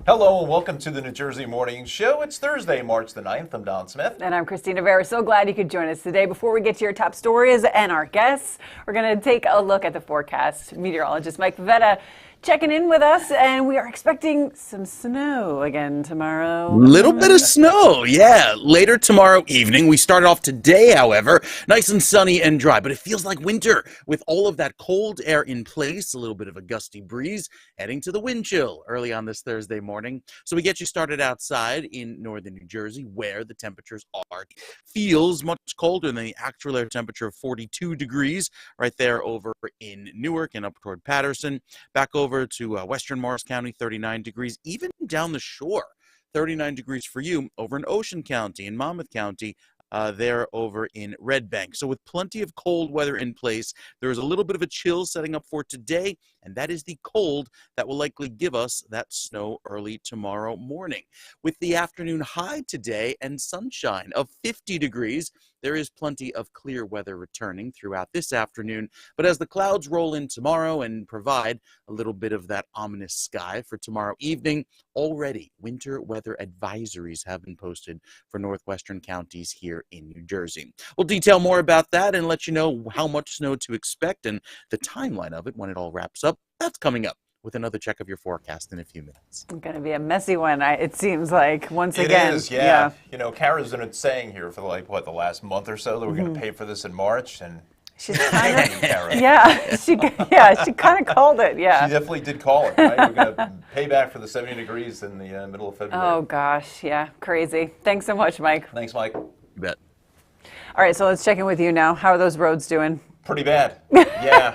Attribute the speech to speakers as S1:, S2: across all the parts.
S1: Hello and welcome to the New Jersey Morning Show. It's Thursday, March the 9th. I'm Don Smith.
S2: And I'm Kristina Behr. So glad you could join us today. Before we get to your top stories and our guests, we're going to take a look at the forecast. Meteorologist Mike Favetta checking in with us, and we are expecting some snow again tomorrow.
S3: Little bit of snow, yeah. Later tomorrow evening. We started off today, however, nice and sunny and dry, but it feels like winter with all of that cold air in place, a little bit of a gusty breeze, heading to the wind chill early on this Thursday morning. So we get you started outside in northern New Jersey, where the temperatures are. Feels much colder than the actual air temperature of 42 degrees right there over in Newark and up toward Patterson. Back over to western Morris County, 39 degrees, even down the shore, 39 degrees for you over in Ocean County and Monmouth County, there over in Red Bank. So with plenty of cold weather in place, there is a little bit of a chill setting up for today, and that is the cold that will likely give us that snow early tomorrow morning. With the afternoon high today and sunshine of 50 degrees, there is plenty of clear weather returning throughout this afternoon, but as the clouds roll in tomorrow and provide a little bit of that ominous sky for tomorrow evening, already winter weather advisories have been posted for northwestern counties here in New Jersey. We'll detail more about that and let you know how much snow to expect and the timeline of it when it all wraps up. That's coming up with another check of your forecast in a few minutes.
S2: It's going to be a messy one, it seems like, once again.
S1: It is, yeah. You know, Cara's been saying here for the last month or so that we're going to pay for this in March, and
S2: she's kind of, she kind of called it, yeah.
S1: She definitely did call it, right? We're going to pay back for the 70 degrees in the middle of February.
S2: Oh, gosh, yeah, crazy. Thanks so much, Mike.
S1: Thanks, Mike.
S3: You bet.
S2: All right, so let's check in with you now. How are those roads doing?
S1: Pretty bad. Yeah.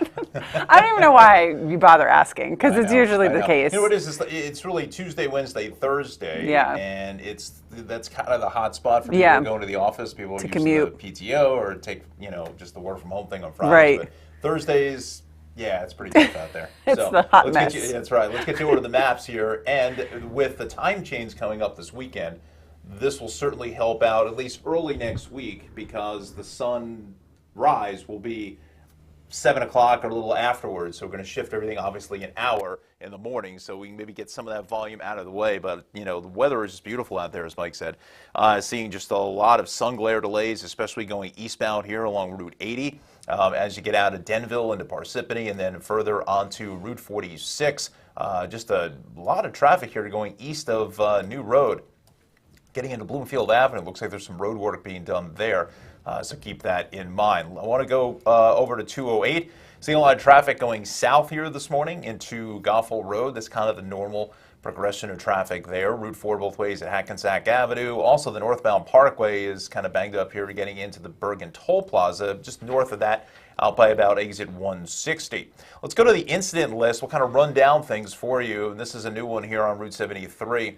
S2: I don't even know why you bother asking, because it's usually the case.
S1: You know what it is? It's really Tuesday, Wednesday, Thursday.
S2: Yeah.
S1: And that's kind of the hot spot for people going to the office. People
S2: to
S1: use
S2: commute.
S1: the PTO or take, just the work from home thing on Fridays.
S2: Right.
S1: But Thursdays, yeah, it's pretty tough out there.
S2: It's the hot mess.
S1: That's right. Let's get you over to the maps here. And with the time change coming up this weekend, this will certainly help out at least early next week, because the sunrise will be 7 o'clock or a little afterwards. So we're going to shift everything obviously an hour in the morning, so we can maybe get some of that volume out of the way. But the weather is just beautiful out there, as Mike said. Seeing just a lot of sun glare delays, especially going eastbound here along Route 80 as you get out of Denville into Parsippany and then further onto Route 46. Just a lot of traffic here going east of New Road. Getting into Bloomfield Avenue, looks like there's some road work being done there, so keep that in mind. I want to go over to 208. Seeing a lot of traffic going south here this morning into Goffle Road. That's kind of the normal progression of traffic there. Route 4 both ways at Hackensack Avenue. Also, the northbound Parkway is kind of banged up here getting into the Bergen Toll Plaza, just north of that, out by about exit 160. Let's go to the incident list. We'll kind of run down things for you. And this is a new one here on Route 73.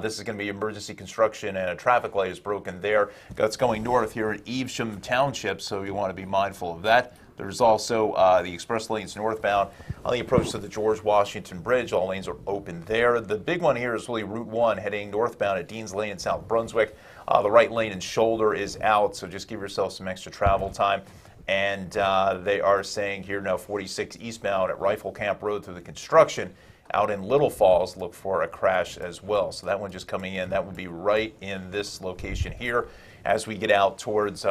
S1: This is going to be emergency construction, and a traffic light is broken there. That's going north here at Evesham Township, so you want to be mindful of that. There's also the express lanes northbound on the approach to the George Washington Bridge. All lanes are open there. The big one here is really Route 1 heading northbound at Dean's Lane in South Brunswick. The right lane and shoulder is out, so just give yourself some extra travel time. And they are saying here now 46 eastbound at Rifle Camp Road through the construction. Out in Little Falls, look for a crash as well. So that one just coming in, that would be right in this location here as we get out towards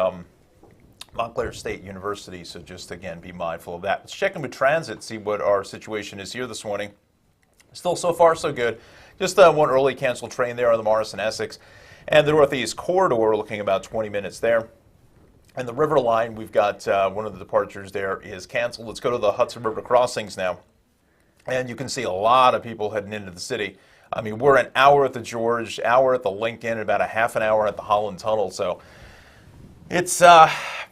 S1: Montclair State University. So just, again, be mindful of that. Let's check in with transit, see what our situation is here this morning. Still so far so good. Just one early canceled train there on the Morrison Essex. And the Northeast Corridor, looking about 20 minutes there. And the River Line, we've got one of the departures there is canceled. Let's go to the Hudson River crossings now. And you can see a lot of people heading into the city. I mean, we're an hour at the George, hour at the Lincoln, about a half an hour at the Holland Tunnel. So it's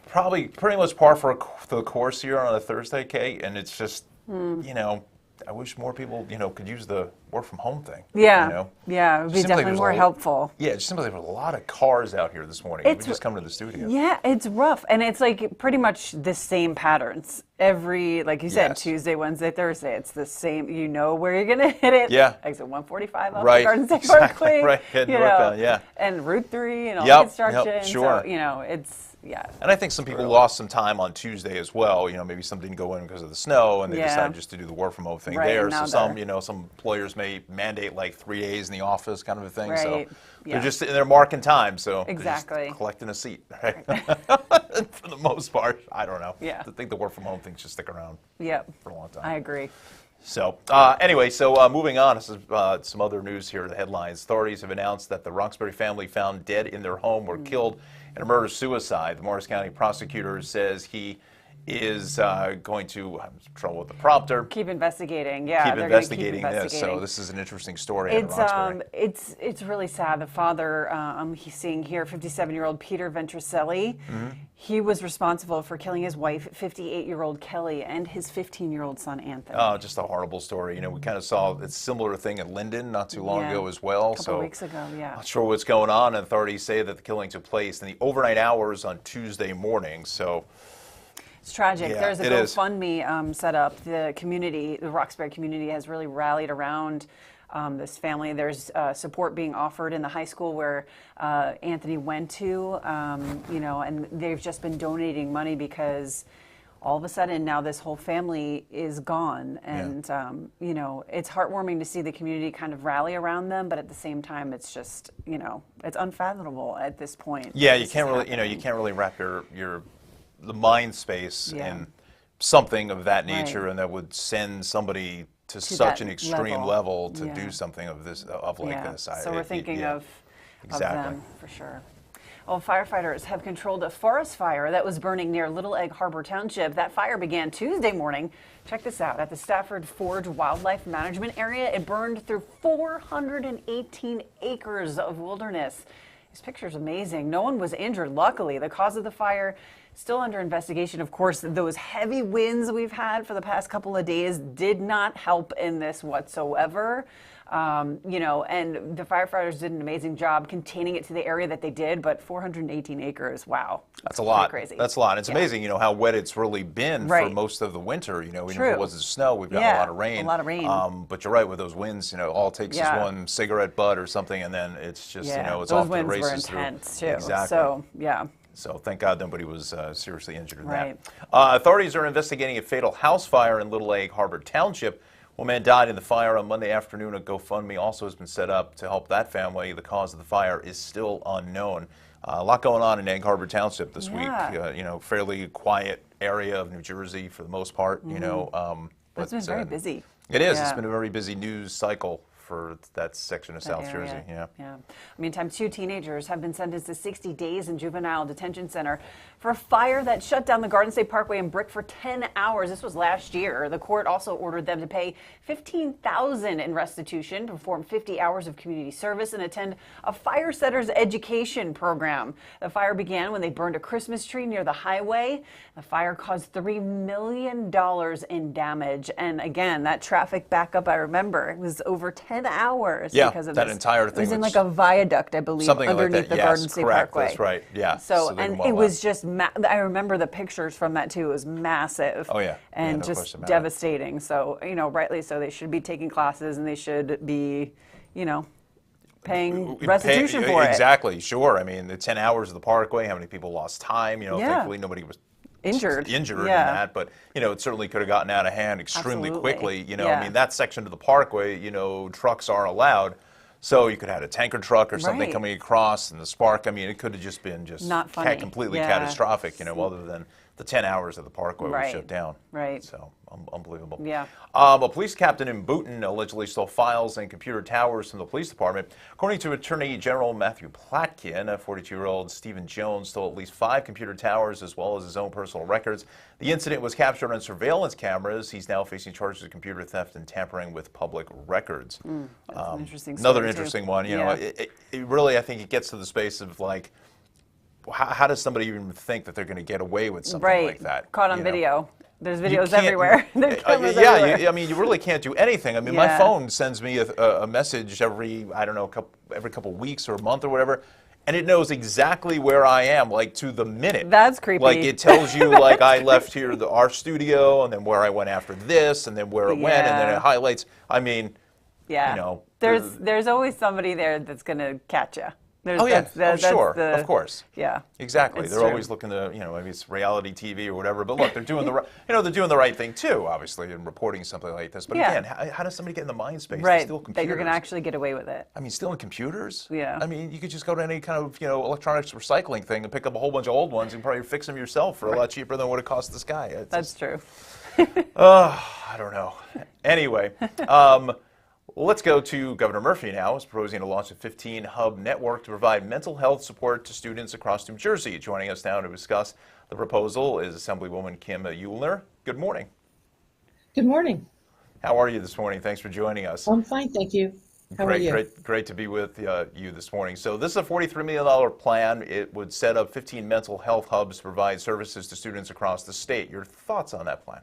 S1: probably pretty much par for the course here on a Thursday, Kate. And it's just, I wish more people, could use the work from home thing.
S2: Yeah, yeah, it would be definitely more helpful.
S1: Yeah, it just seems like there was a lot of cars out here this morning. We just come to the studio.
S2: Yeah, it's rough, and it's like pretty much the same patterns Like you said,
S1: Yes.
S2: Tuesday, Wednesday, Thursday. It's the same. You know where you're going to hit it.
S1: Yeah.
S2: Exit 145 up
S1: Right.
S2: the Garden State
S1: Exactly.
S2: Parkway.
S1: Right. Heading
S2: you
S1: northbound,
S2: know,
S1: yeah.
S2: And Route 3 and all
S1: Yep,
S2: the construction.
S1: yep, sure.
S2: So, you know, it's, yeah.
S1: And I think some people lost some time on Tuesday as well. You know, maybe some didn't go in because of the snow, and they
S2: Yeah.
S1: decided just to do the work from home thing
S2: Right,
S1: there.
S2: and
S1: So
S2: now
S1: some,
S2: they're-
S1: you know, some employers may mandate like 3 days in the office, kind of a thing. So
S2: Right, yeah.
S1: they're just sitting there marking time. So they're
S2: Exactly.
S1: just collecting a seat, right? For the most part, I don't know.
S2: Yeah.
S1: I think the work from home thing should stick around
S2: Yep.
S1: for a long time.
S2: I agree.
S1: So anyway, moving on, this is some other news here. The headlines: authorities have announced that the Roxbury family found dead in their home were killed in a murder-suicide. The Morris County prosecutor says he is going to have trouble with the prompter.
S2: Keep investigating. Yeah,
S1: Keep
S2: they're gonna
S1: investigating this. So this is an interesting story. out of Roxbury.
S2: It's really sad. The father, he's seeing here, 57-year-old Peter Ventricelli.
S1: Mm-hmm.
S2: He was responsible for killing his wife, 58-year-old Kelly, and his 15-year-old son Anthony.
S1: Oh, just a horrible story. You know, we kind of saw a similar thing in Linden not too long
S2: Yeah.
S1: ago as well.
S2: A couple weeks ago, yeah.
S1: Not sure what's going on. Authorities say that the killing took place in the overnight hours on Tuesday morning. So.
S2: It's tragic.
S1: Yeah,
S2: There's a
S1: it is.
S2: GoFundMe set up. The community, the Roxbury community, has really rallied around this family. There's support being offered in the high school where Anthony went to, you know, and they've just been donating money because all of a sudden now this whole family is gone. And, you know, it's heartwarming to see the community kind of rally around them, but at the same time, it's just, you know, it's unfathomable at this point.
S1: Yeah, you
S2: This
S1: can't
S2: is
S1: really, you know, you
S2: happening.
S1: can't really wrap the mind space
S2: Yeah.
S1: in something of that nature,
S2: Right.
S1: and that would send somebody to
S2: To
S1: such
S2: that
S1: an extreme level to
S2: Yeah.
S1: do something of this, like
S2: Yeah.
S1: this.
S2: So we're thinking of
S1: Exactly.
S2: them for sure. Well, firefighters have controlled a forest fire that was burning near Little Egg Harbor Township. That fire began Tuesday morning. Check this out. At the Stafford Forge Wildlife Management Area, it burned through 418 acres of wilderness. This picture's amazing. No one was injured, luckily. The cause of the fire still under investigation. Of course, those heavy winds we've had for the past couple of days did not help in this whatsoever. You know, and the firefighters did an amazing job containing it to the area that they did, but 418 acres, wow.
S1: That's a lot.
S2: Pretty crazy.
S1: That's a lot. It's
S2: Yeah.
S1: amazing, you know, how wet it's really been for
S2: Right.
S1: most of the winter. You know, even if
S2: True.
S1: it wasn't snow, we've got
S2: Yeah,
S1: a lot of rain.
S2: a lot of rain.
S1: But you're right, with those winds, you know, all it takes
S2: Yeah.
S1: is one cigarette butt or something, and then it's just, you know, it's
S2: those
S1: off to the
S2: winds were
S1: races
S2: intense
S1: through.
S2: too.
S1: Exactly.
S2: So, yeah.
S1: So thank God nobody was seriously injured in
S2: Right.
S1: that. Authorities are investigating a fatal house fire in Little Egg Harbor Township. One man died in the fire on Monday afternoon. A GoFundMe also has been set up to help that family. The cause of the fire is still unknown. A lot going on in Egg Harbor Township this week.
S2: Yeah.
S1: You know, fairly quiet area of New Jersey for the most part. You know,
S2: It's been very busy.
S1: It is. It's
S2: Yeah.
S1: been a very busy news cycle for that section of South
S2: area.
S1: Jersey. Yeah.
S2: Yeah. Meantime, 2 teenagers have been sentenced to 60 days in juvenile detention center for a fire that shut down the Garden State Parkway in Brick for 10 hours. This was last year. The court also ordered them to pay $15,000 in restitution, perform 50 hours of community service, and attend a fire setters education program. The fire began when they burned a Christmas tree near the highway. The fire caused $3 million in damage. And again, that traffic backup, I remember, it was over 10 hours
S1: Yeah,
S2: because of
S1: that
S2: this.
S1: entire
S2: It was
S1: thing
S2: in
S1: was-
S2: like a viaduct, I believe,
S1: Something like
S2: underneath
S1: that.
S2: the
S1: Yes,
S2: Garden State
S1: correct.
S2: Parkway.
S1: That's right. Yeah.
S2: So,
S1: So they
S2: and
S1: didn't
S2: it
S1: want
S2: was just, I remember the pictures from that too. It was massive.
S1: Oh, yeah. Yeah,
S2: And
S1: no
S2: just
S1: question about it.
S2: devastating. So, you know, rightly so, they should be taking classes and they should be, you know, paying restitution for it.
S1: Exactly, sure. I mean, the 10 hours of the parkway, how many people lost time? You know,
S2: Yeah.
S1: thankfully nobody was
S2: Injured.
S1: in
S2: Yeah.
S1: that, but you know, it certainly could have gotten out of hand extremely
S2: Absolutely.
S1: quickly. You know,
S2: Yeah.
S1: I mean, that section of the parkway, you know, trucks aren't allowed. So you could have had a tanker truck or something
S2: Right.
S1: coming across, and the spark. I mean, it could have just been
S2: Not funny.
S1: completely
S2: Yeah.
S1: catastrophic. You know, other than the 10 hours of the parkway were
S2: Right.
S1: shut down.
S2: Right.
S1: So unbelievable.
S2: Yeah.
S1: A police captain in Boonton allegedly stole files and computer towers from the police department. According to Attorney General Matthew Platkin, a 42-year-old Stephen Jones stole at least 5 computer towers as well as his own personal records. The incident was captured on surveillance cameras. He's now facing charges of computer theft and tampering with public records.
S2: That's an interesting
S1: Another
S2: story, too.
S1: interesting one. You know,
S2: Yeah.
S1: it really, I think it gets to the space of like, how does somebody even think that they're going to get away with something
S2: Right.
S1: like that?
S2: Caught on
S1: you know?
S2: video. There's
S1: You
S2: videos
S1: can't-
S2: everywhere. There's cameras
S1: yeah,
S2: everywhere.
S1: I mean, you really can't do anything. I mean, my
S2: Yeah.
S1: phone sends me a message every, I don't know, every couple weeks or a month or whatever, And it knows exactly where I am, like to the minute.
S2: That's creepy.
S1: Like it tells you, like I left here, our studio, and then where I went after this, and then where it went, and then it highlights. I mean,
S2: yeah.
S1: you know,
S2: There's always somebody there that's going to catch you.
S1: Oh yeah, sure, of course.
S2: Yeah,
S1: exactly.
S2: It's
S1: They're
S2: true.
S1: always looking to, maybe it's reality TV or whatever. But look, they're doing the right, they're doing the right thing too, obviously, in reporting something like this. But again, how does somebody get in the mind space to steal computers?
S2: That you're going to actually get away with it.
S1: I mean, stealing computers?
S2: Yeah.
S1: I mean, you could just go to any kind of, electronics recycling thing and pick up a whole bunch of old ones and probably fix them yourself for a lot cheaper than what it costs this guy.
S2: That's true.
S1: I don't know. Anyway, let's go to Governor Murphy now. Is proposing to launch a 15-hub network to provide mental health support to students across New Jersey. Joining us now to discuss the proposal is Assemblywoman Kim Uellner. Good morning.
S4: Good morning.
S1: How are you this morning? Thanks for joining us.
S4: I'm fine, thank you. How are you?
S1: Great to be with you this morning. So this is a $43 million plan. It would set up 15 mental health hubs to provide services to students across the state. Your thoughts on that plan?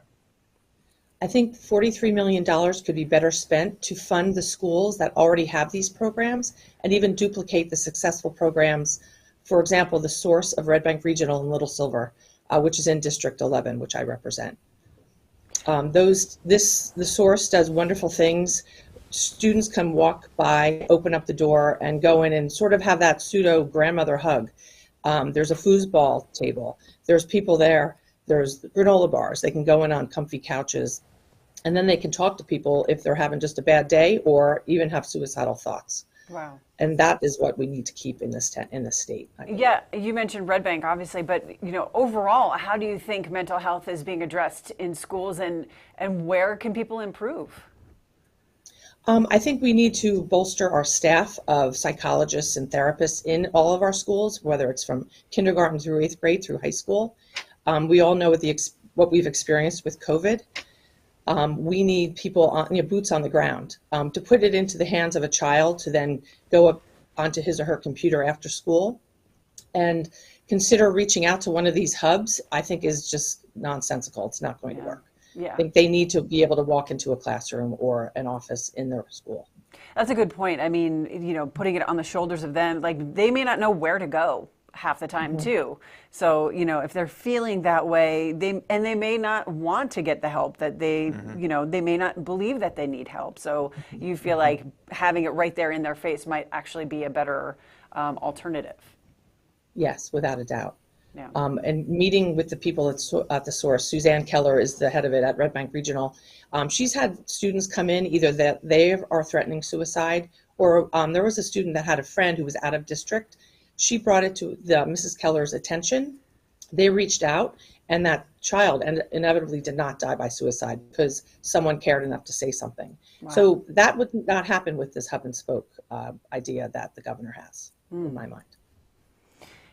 S4: I think $43 million could be better spent to fund the schools that already have these programs and even duplicate the successful programs. For example, the source of Red Bank Regional in Little Silver, which is in District 11, which I represent. The source does wonderful things. Students can walk by, open up the door, and go in and sort of have that pseudo grandmother hug. There's a foosball table. There's people there. There's granola bars. They can go in on comfy couches. And then they can talk to people if they're having just a bad day or even have suicidal thoughts.
S2: Wow.
S4: And that is what we need to keep in this state.
S2: Yeah, you mentioned Red Bank, obviously, but overall, how do you think mental health is being addressed in schools, and where can people improve?
S4: I think we need to bolster our staff of psychologists and therapists in all of our schools, whether it's from kindergarten through 8th grade through high school. We all know what we've experienced with COVID. We need people boots on the ground to put it into the hands of a child to then go up onto his or her computer after school and consider reaching out to one of these hubs. I think is just nonsensical. It's not going to work.
S2: Yeah.
S4: I think they need to be able to walk into a classroom or an office in their school.
S2: That's a good point. I mean, putting it on the shoulders of them, like they may not know where to go half the time too. So, if they're feeling that way, they may not want to get the help that they, they may not believe that they need help. So you feel like having it right there in their face might actually be a better alternative.
S4: Yes, without a doubt.
S2: Yeah.
S4: And meeting with the people at the source, Suzanne Keller is the head of it at Red Bank Regional. She's had students come in either that they are threatening suicide, or there was a student that had a friend who was out of district. She brought it to Mrs. Keller's attention. They reached out, and that child inevitably did not die by suicide because someone cared enough to say something. Wow. So that would not happen with this hub and spoke idea that the governor has, in my mind.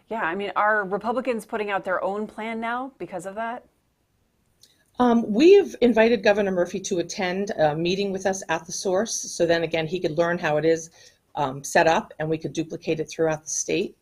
S2: Yeah, I mean, are Republicans putting out their own plan now because of that?
S4: We have invited Governor Murphy to attend a meeting with us at the source. So then again, he could learn how it is set up and we could duplicate it throughout the state.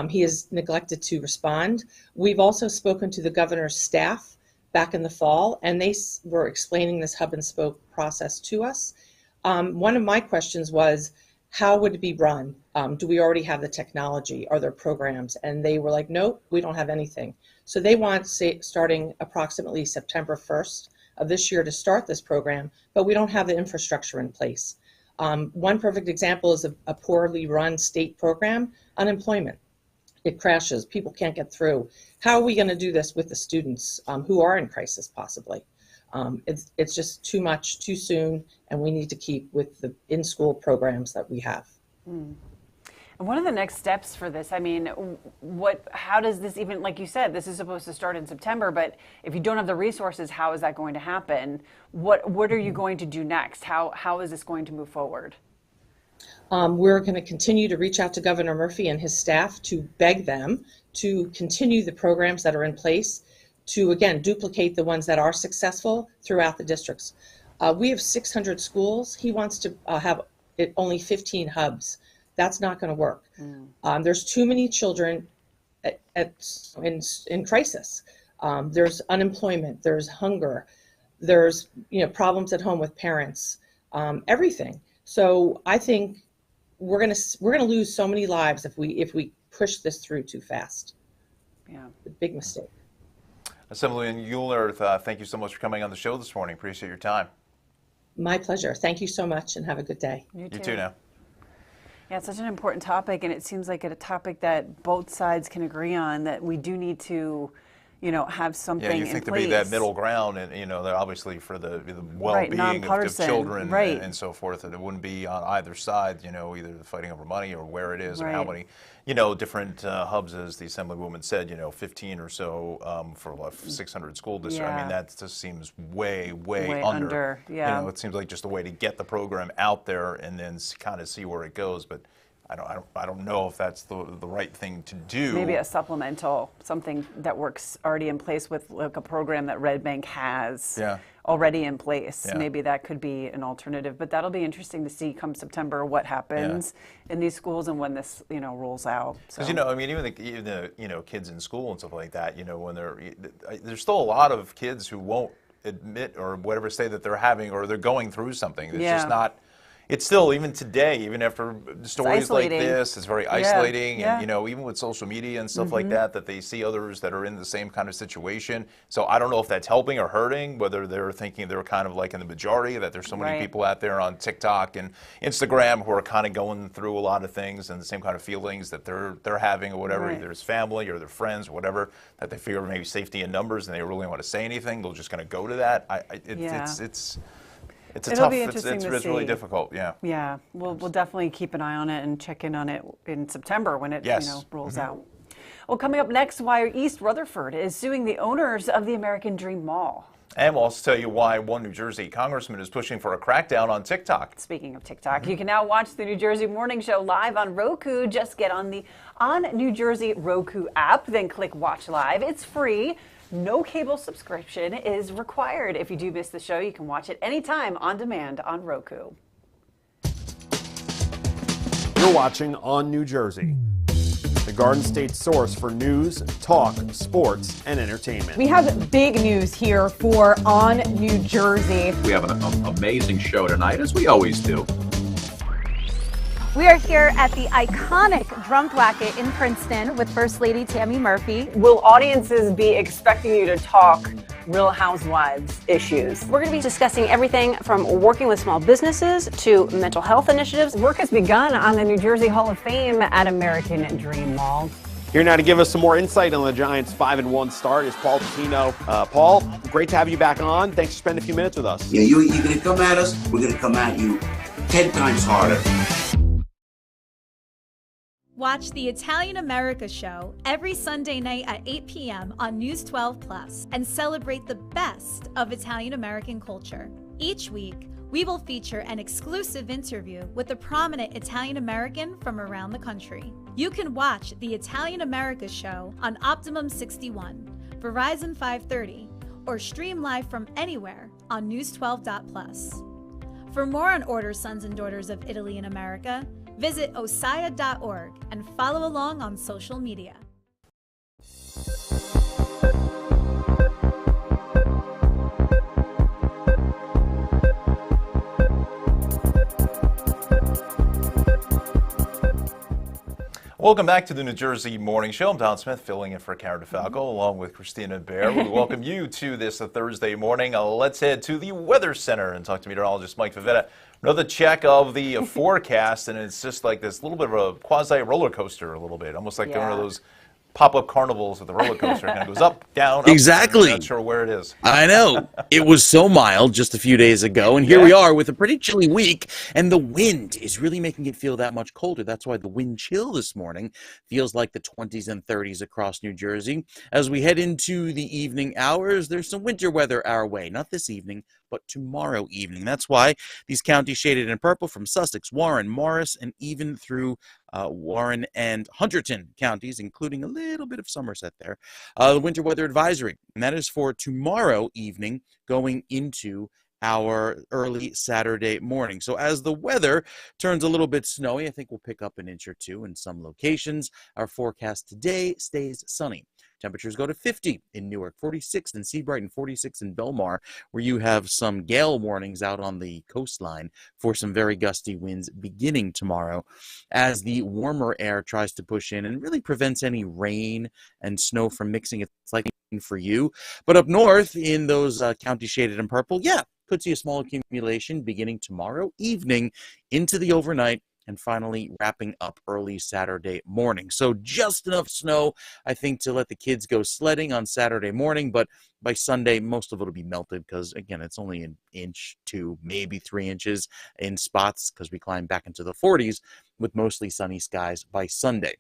S4: He has neglected to respond. We've also spoken to the governor's staff back in the fall, and they were explaining this hub and spoke process to us. One of my questions was, how would it be run? Do we already have the technology? Are there programs? And they were like, nope, we don't have anything. So they want, starting approximately September 1st of this year to start this program, but we don't have the infrastructure in place. One perfect example is a poorly run state program, unemployment. It crashes, people can't get through. How are we going to do this with the students who are in crisis possibly? It's just too much, too soon, and we need to keep with the in-school programs that we have.
S2: And what are the next steps for this? I mean, how does this even, like you said, this is supposed to start in September, but if you don't have the resources, how is that going to happen? What are you going to do next? How is this going to move forward?
S4: We're going to continue to reach out to Governor Murphy and his staff to beg them to continue the programs that are in place, to again duplicate the ones that are successful throughout the districts. We have 600 schools. He wants to have only 15 hubs. That's not going to work. There's too many children in crisis. There's unemployment. There's hunger. There's problems at home with parents. Everything. So I think we're gonna lose so many lives if we pushed this through too fast.
S2: Yeah.
S4: A big mistake.
S1: Assemblyman Euler, thank you so much for coming on the show this morning. Appreciate your time.
S4: My pleasure. Thank you so much, and have a good day.
S2: You
S1: You too now.
S2: Yeah, it's such an important topic, and it seems like a topic that both sides can agree on, that we do need to, have something
S1: Yeah, you
S2: in
S1: think
S2: place.
S1: to be that middle ground, and they're obviously for the well-being of
S2: nonpartisan,
S1: children
S2: right.
S1: and so forth, and it wouldn't be on either side, either fighting over money or where it is and how
S2: Right.
S1: many, different hubs, as the Assemblywoman said, 15 or so for 600 school districts. I
S2: Yeah.
S1: mean, that just seems way
S2: Way
S1: under.
S2: under, yeah.
S1: It seems like just a way to get the program out there and then kind of see where it goes, but I don't know if that's the right thing to do.
S2: Maybe a supplemental, something that works already in place with like a program that Red Bank has already in place.
S1: Yeah.
S2: Maybe that could be an alternative, but that'll be interesting to see come September what happens in these schools and when this, rolls out.
S1: Because even the kids in school and stuff like that, when there's still a lot of kids who won't admit or whatever say that they're having or they're going through something. It's just not. It's still, even today, even after stories like this, it's very isolating.
S2: Yeah.
S1: And, even with social media and stuff like that they see others that are in the same kind of situation. So I don't know if that's helping or hurting, whether they're thinking they're kind of like in the majority, that there's so many people out there on TikTok and Instagram who are kind of going through a lot of things and the same kind of feelings that they're having or whatever, either it's family or their friends or whatever, that they figure maybe safety in numbers and they really want to say anything. They're just going to go to that. It's really difficult, yeah.
S2: Yeah, we'll definitely keep an eye on it and check in on it in September when it rolls out. Well, coming up next, why East Rutherford is suing the owners of the American Dream Mall.
S1: And we'll also tell you why one New Jersey congressman is pushing for a crackdown on TikTok.
S2: Speaking of TikTok, you can now watch the New Jersey Morning Show live on Roku. Just get on the New Jersey Roku app, then click Watch Live. It's free. No cable subscription is required. If you do miss the show, you can watch it anytime on demand on Roku.
S5: You're watching On New Jersey, the Garden State source for news, talk, sports, and entertainment.
S6: We have big news here for On New Jersey.
S7: We have an amazing show tonight, as we always do.
S8: We are here at the iconic Drum Thwacket in Princeton with First Lady Tammy Murphy.
S2: Will audiences be expecting you to talk Real Housewives issues?
S9: We're going to be discussing everything from working with small businesses to mental health initiatives.
S2: Work has begun on the New Jersey Hall of Fame at American Dream Mall.
S5: Here now to give us some more insight on the Giants' 5-1 start is Paul Patino. Paul, great to have you back on. Thanks for spending a few minutes with us.
S10: Yeah, you're going to come at us, we're going to come at you 10 times harder.
S11: Watch the Italian America Show every Sunday night at 8 p.m. on News 12 Plus and celebrate the best of Italian American culture. Each week, we will feature an exclusive interview with a prominent Italian American from around the country. You can watch the Italian America Show on Optimum 61, Verizon 530, or stream live from anywhere on News12.plus. For more on Order Sons and Daughters of Italy in America, visit osaya.org and follow along on social media.
S1: Welcome back to the New Jersey Morning Show. I'm Don Smith, filling in for Cara Falco, along with Kristina Behr. We welcome you to this Thursday morning. Let's head to the Weather Center and talk to meteorologist Mike Favetta. Another check of the forecast, and it's just like this little bit of a quasi roller coaster, a little bit, almost like one of those pop-up carnivals with the roller coaster. It kind of goes up, down, up.
S3: Exactly.
S1: I'm not sure where it is.
S3: I know. It was so mild just a few days ago, and here we are with a pretty chilly week, and the wind is really making it feel that much colder. That's why the wind chill this morning feels like the 20s and 30s across New Jersey. As we head into the evening hours, there's some winter weather our way. Not this evening, but tomorrow evening. That's why these counties shaded in purple from Sussex, Warren, Morris, and even through Warren and Hunterdon counties, including a little bit of Somerset there. The winter weather advisory, and that is for tomorrow evening going into our early Saturday morning. So as the weather turns a little bit snowy, I think we'll pick up an inch or two in some locations. Our forecast today stays sunny. Temperatures go to 50 in Newark, 46 in Seabright, and 46 in Belmar, where you have some gale warnings out on the coastline for some very gusty winds beginning tomorrow as the warmer air tries to push in and really prevents any rain and snow from mixing. It's like for you. But up north in those counties shaded in purple, yeah, could see a small accumulation beginning tomorrow evening into the overnight and finally wrapping up early Saturday morning. So just enough snow, I think, to let the kids go sledding on Saturday morning, but by Sunday, most of it will be melted because, again, it's only an inch to maybe 3 inches in spots because we climb back into the 40s with mostly sunny skies by Sunday.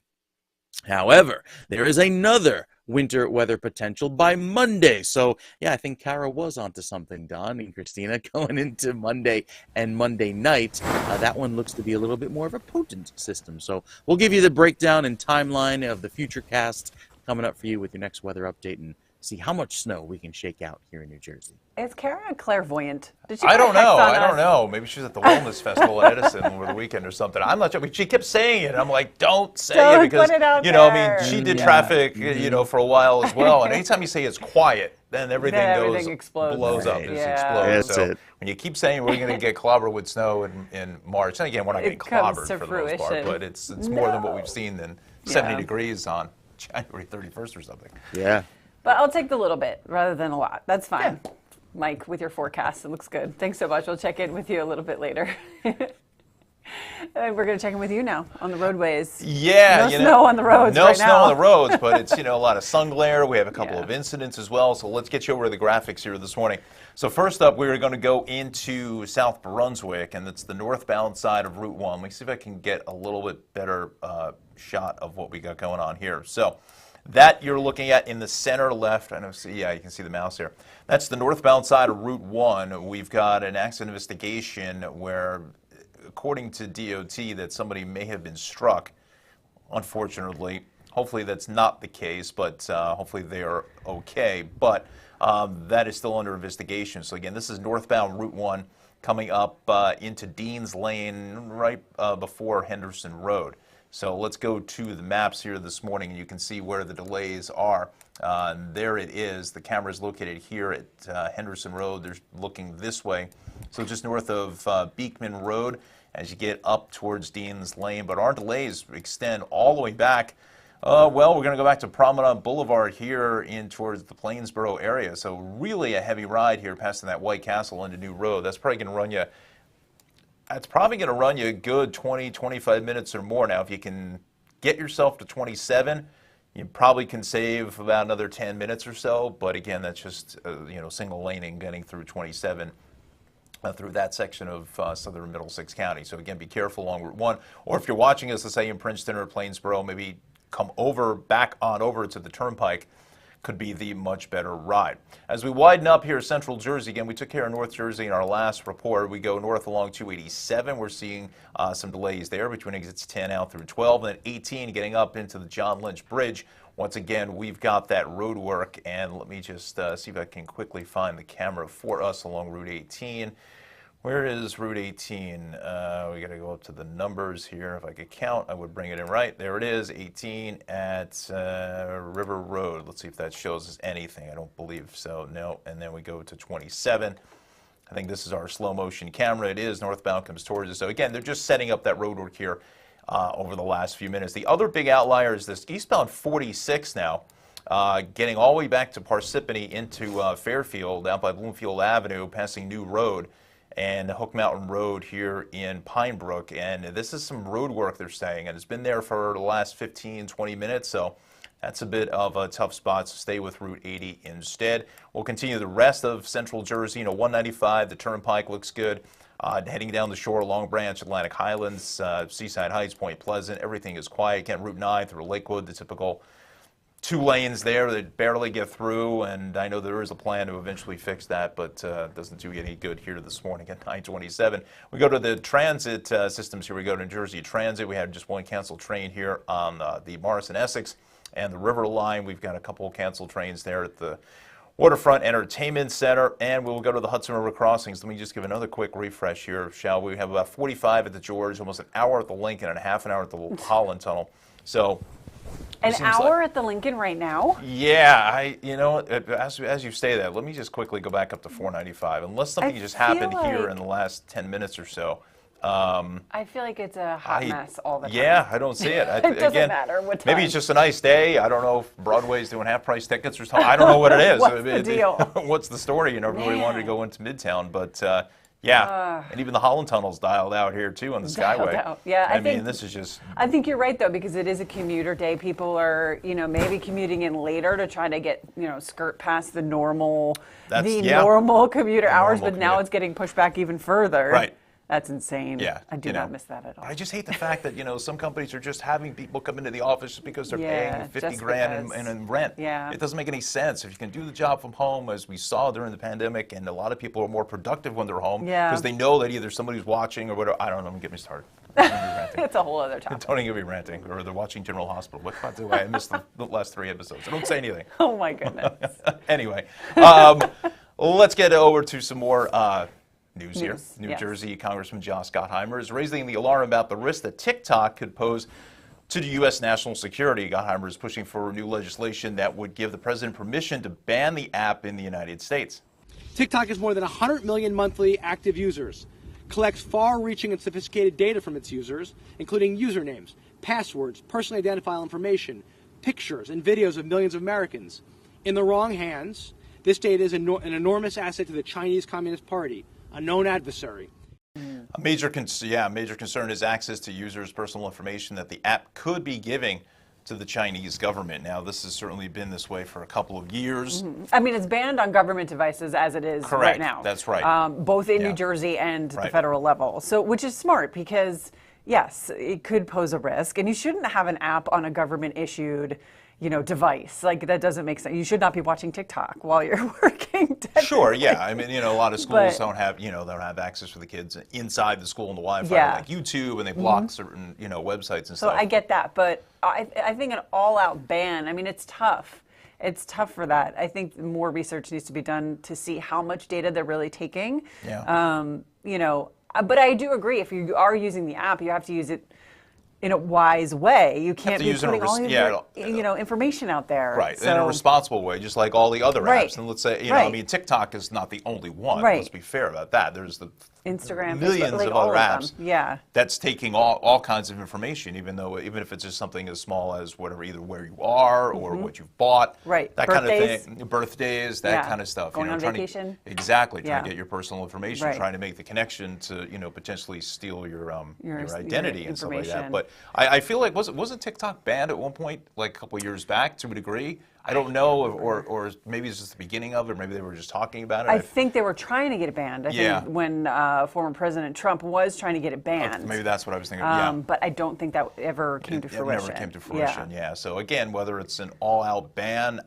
S3: However, there is another winter weather potential by Monday. So, yeah, I think Cara was onto something, Don and Kristina, going into Monday and Monday night. That one looks to be a little bit more of a potent system. So we'll give you the breakdown and timeline of the future cast coming up for you with your next weather update and see how much snow we can shake out here in New Jersey.
S2: Is Cara clairvoyant? Did she
S1: I don't know.
S2: I
S1: don't know. Maybe she's at the Wellness Festival in Edison over the weekend or something. I'm not sure. I mean, she kept saying it. And I'm like, don't say it because,
S2: put it out
S1: I mean,
S2: there.
S1: she did traffic, for a while as well. And anytime you say it's quiet, then everything
S2: explodes.
S1: blows up.
S2: Right.
S1: It
S2: Yeah.
S1: explodes.
S3: That's
S1: So
S3: it.
S1: when you keep saying we're going to get clobbered with snow in March, and again, we're not getting
S2: comes
S1: clobbered
S2: to
S1: for the most part,
S2: fruition.
S1: but it's more than what we've seen than 70 degrees on January 31st or something.
S3: Yeah.
S2: But I'll take the little bit rather than a lot. That's fine. Yeah. Mike, with your forecast, it looks good. Thanks so much. We'll check in with you a little bit later. We're going to check in with you now on the roadways.
S1: Yeah.
S2: No snow on the roads
S1: No
S2: right
S1: snow
S2: now.
S1: on the roads, but it's, a lot of sun glare. We have a couple of incidents as well. So let's get you over to the graphics here this morning. So first up, we're going to go into South Brunswick, and it's the northbound side of Route 1. Let me see if I can get a little bit better shot of what we got going on here. So that you're looking at in the center left. I know, you can see the mouse here. That's the northbound side of Route 1. We've got an accident investigation where, according to DOT, that somebody may have been struck, unfortunately. Hopefully that's not the case, but hopefully they are okay. But that is still under investigation. So again, this is northbound Route 1 coming up into Dean's Lane right before Henderson Road. So let's go to the maps here this morning, and you can see where the delays are. There it is. The camera is located here at Henderson Road. They're looking this way. So just north of Beekman Road as you get up towards Dean's Lane. But our delays extend all the way back. We're going to go back to Promenade Boulevard here in towards the Plainsboro area. So really a heavy ride here passing that White Castle into New Road. That's probably going to run you a good 20, 25 minutes or more. Now, if you can get yourself to 27, you probably can save about another 10 minutes or so. But again, that's just, single laning getting through 27 through that section of southern Middlesex County. So again, be careful along Route 1. Or if you're watching us, let's say in Princeton or Plainsboro, maybe come back on over to the Turnpike. Could be the much better ride. As we widen up here, Central Jersey, again, we took care of North Jersey in our last report. We go north along 287. We're seeing some delays there between exits 10 out through 12, and then 18 getting up into the John Lynch Bridge. Once again, we've got that road work, and let me just see if I can quickly find the camera for us along Route 18. Where is Route 18? We got to go up to the numbers here. If I could count, I would bring it in right. There it is, 18 at River Road. Let's see if that shows us anything. I don't believe so. No. And then we go to 27. I think this is our slow motion camera. It is northbound comes towards us. So again, they're just setting up that road work here over the last few minutes. The other big outlier is this eastbound 46 now. Getting all the way back to Parsippany into Fairfield, out by Bloomfield Avenue, passing New Road and Hook Mountain Road here in Pine Brook. And this is some road work, they're saying, and it's been there for the last 15, 20 minutes. So that's a bit of a tough spot, so stay with Route 80 instead. We'll continue the rest of Central Jersey. 195, the Turnpike looks good. Heading down the shore, Long Branch, Atlantic Highlands, Seaside Heights, Point Pleasant, everything is quiet. Again, Route 9 through Lakewood, the typical 2 lanes there that barely get through, and I know there is a plan to eventually fix that, but it doesn't do any good here this morning at 9:27. We go to the transit systems here. We go to New Jersey Transit. We had just one canceled train here on the Morrison-Essex and the River Line. We've got a couple of canceled trains there at the Waterfront Entertainment Center, and we'll go to the Hudson River Crossings. Let me just give another quick refresh here, shall we? We have about 45 at the George, almost an hour at the Lincoln, and a half an hour at the Holland Tunnel. So
S2: An hour at the Lincoln right now?
S1: Yeah, as you say that, let me just quickly go back up to 495. Unless something just happened here in the last 10 minutes or so.
S2: I feel like it's a hot mess all the time.
S1: Yeah, I don't see it.
S2: It doesn't matter what time.
S1: Maybe it's just a nice day. I don't know if Broadway's doing half-price tickets or something. I don't know what it is.
S2: What's the deal?
S1: What's the story? Everybody wanted to go into Midtown, but and even the Holland Tunnel's dialed out here too on the Skyway.
S2: Yeah,
S1: I mean, this is just.
S2: I think you're right though, because it is a commuter day. People are, maybe commuting in later to try to get, skirt past the normal commuter hours, but now it's getting pushed back even further.
S1: Right.
S2: That's insane.
S1: Yeah,
S2: I do not miss that at all.
S1: I just hate the fact that some companies are just having people come into the office just because they're paying $50,000 in rent.
S2: Yeah.
S1: It doesn't make any sense. If you can do the job from home, as we saw during the pandemic, and a lot of people are more productive when they're home because they know that either somebody's watching or whatever. I don't know. Don't get me started.
S2: It's a whole other topic.
S1: Don't even get me ranting. Or they're watching General Hospital. What, by the way, I missed the last 3 episodes. So don't say anything.
S2: Oh my goodness.
S1: Anyway, let's get over to some more. News here. New Jersey Congressman Josh Gottheimer is raising the alarm about the risk that TikTok could pose to the U.S. national security. Gottheimer is pushing for new legislation that would give the president permission to ban the app in the United States.
S12: TikTok has more than 100 million monthly active users, collects far-reaching and sophisticated data from its users, including usernames, passwords, personally identifiable information, pictures, and videos of millions of Americans. In the wrong hands, this data is an enormous asset to the Chinese Communist Party, a known adversary.
S1: A major concern is access to users' personal information that the app could be giving to the Chinese government. Now, this has certainly been this way for a couple of years.
S2: Mm-hmm. I mean, it's banned on government devices as it is right now.
S1: That's right.
S2: Both in New Jersey and the federal level. So, which is smart because, yes, it could pose a risk, and you shouldn't have an app on a government-issued device. Like, that doesn't make sense. You should not be watching TikTok while you're working.
S1: Sure, yeah. I mean, a lot of schools don't have, they don't have access for the kids inside the school and the Wi-Fi, like YouTube, and they block certain, websites and stuff.
S2: So I get that, but I think an all-out ban, I mean, it's tough. It's tough for that. I think more research needs to be done to see how much data they're really taking.
S1: Yeah.
S2: But I do agree, if you are using the app, you have to use it in a wise way. You can't be putting all your information out there.
S1: Right, in a responsible way, just like all the other apps. And let's say, I mean, TikTok is not the only one. Let's be fair about that. There's the
S2: Instagram,
S1: millions
S2: Facebook,
S1: of other apps.
S2: Yeah.
S1: That's taking all kinds of information, even if it's just something as small as either where you are or what you've bought.
S2: Right.
S1: That kind of thing. Birthdays, that kind of stuff.
S2: Going on vacation.
S1: Exactly. Trying to get your personal information, trying to make the connection to, potentially steal your identity and stuff like that. But I feel like wasn't TikTok banned at one point, like a couple of years back, to a degree? I don't know, or maybe it's just the beginning of it, maybe they were just talking about it.
S2: I think they were trying to get it banned. I think when former President Trump was trying to get it banned.
S1: Maybe that's what I was thinking,
S2: But I don't think that ever came to fruition.
S1: It never came to fruition, So again, whether it's an all-out ban,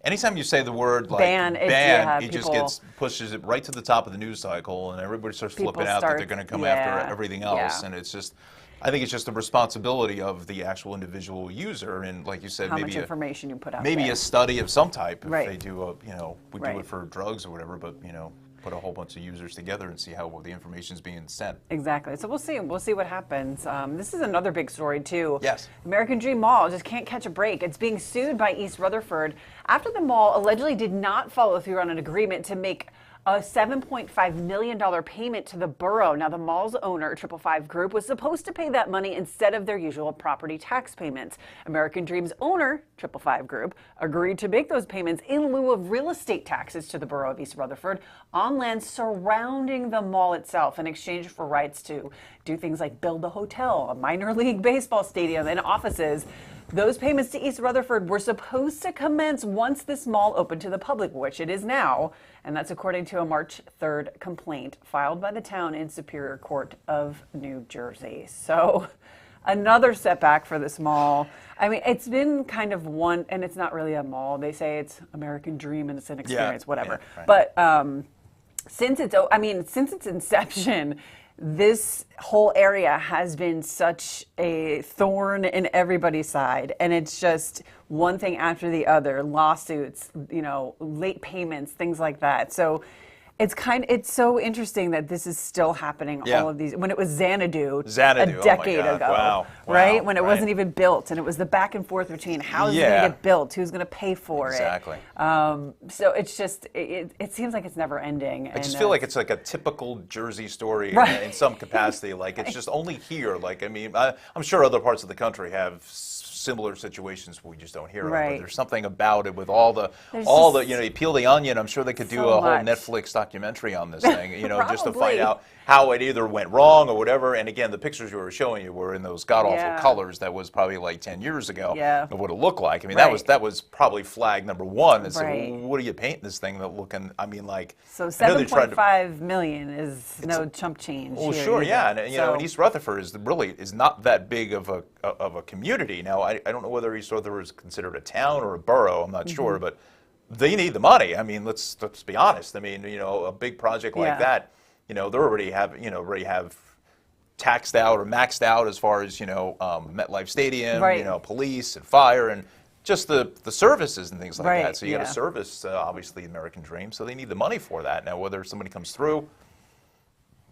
S1: anytime you say the word like ban, it just pushes it right to the top of the news cycle, and everybody starts flipping out that they're going to come after everything else, and it's just. I think it's just the responsibility of the actual individual user, and like you said,
S2: maybe much information you put out.
S1: Maybe a study of some type. If they do we do it for drugs or whatever, but put a whole bunch of users together and see how the information is being sent.
S2: Exactly. So we'll see. We'll see what happens. This is another big story too.
S1: Yes.
S2: American Dream Mall just can't catch a break. It's being sued by East Rutherford after the mall allegedly did not follow through on an agreement to make a $7.5 million payment to the borough. Now, the mall's owner, 555 Group, was supposed to pay that money instead of their usual property tax payments. American Dream's owner, 555 Group, agreed to make those payments in lieu of real estate taxes to the borough of East Rutherford on land surrounding the mall itself in exchange for rights to do things like build a hotel, a minor league baseball stadium, and offices. Those payments to East Rutherford were supposed to commence once this mall opened to the public, which it is now, and that's according to a March 3rd complaint filed by the town in Superior Court of New Jersey. So another setback for this mall. I mean, it's been kind of one, and it's not really a mall. They say it's American Dream and it's an experience, whatever.
S1: Yeah,
S2: right. But since its inception, this whole area has been such a thorn in everybody's side, and it's just one thing after the other, lawsuits, late payments, things like that. So It's so interesting that this is still happening.
S1: Yeah.
S2: All of these, when it was Xanadu,
S1: Xanadu,
S2: a
S1: oh my
S2: decade
S1: God.
S2: ago,
S1: Wow.
S2: right?
S1: Wow.
S2: When it wasn't even built, and it was the back and forth between how's it going to get built, who's going to pay for
S1: Exactly.
S2: it. So it's just, it seems like it's never ending.
S1: I just feel like it's like a typical Jersey story in some capacity. Like it's just only here. Like, I mean, I'm sure other parts of the country have similar situations we just don't hear of. But there's something about it with all the, you peel the onion. I'm sure they could do a whole Netflix documentary on this thing, just to find out how it either went wrong or whatever. And again, the pictures we were showing you were in those god-awful colors that was probably like 10 years ago of what it looked like. I mean, that was probably flag number one. It's like, what are you painting this thing that looking, I mean, like.
S2: So 7.5 million is no chump change.
S1: Well, sure, yeah. And, and East Rutherford is not that big of a community. Now, I don't know whether East Rutherford is considered a town or a borough. I'm not sure, but they need the money. I mean, let's be honest. I mean, a big project like that, they already have taxed out or maxed out as far as MetLife Stadium, police and fire and just the services and things like that. So you got to service obviously the American dream. So they need the money for that. Now, whether somebody comes through.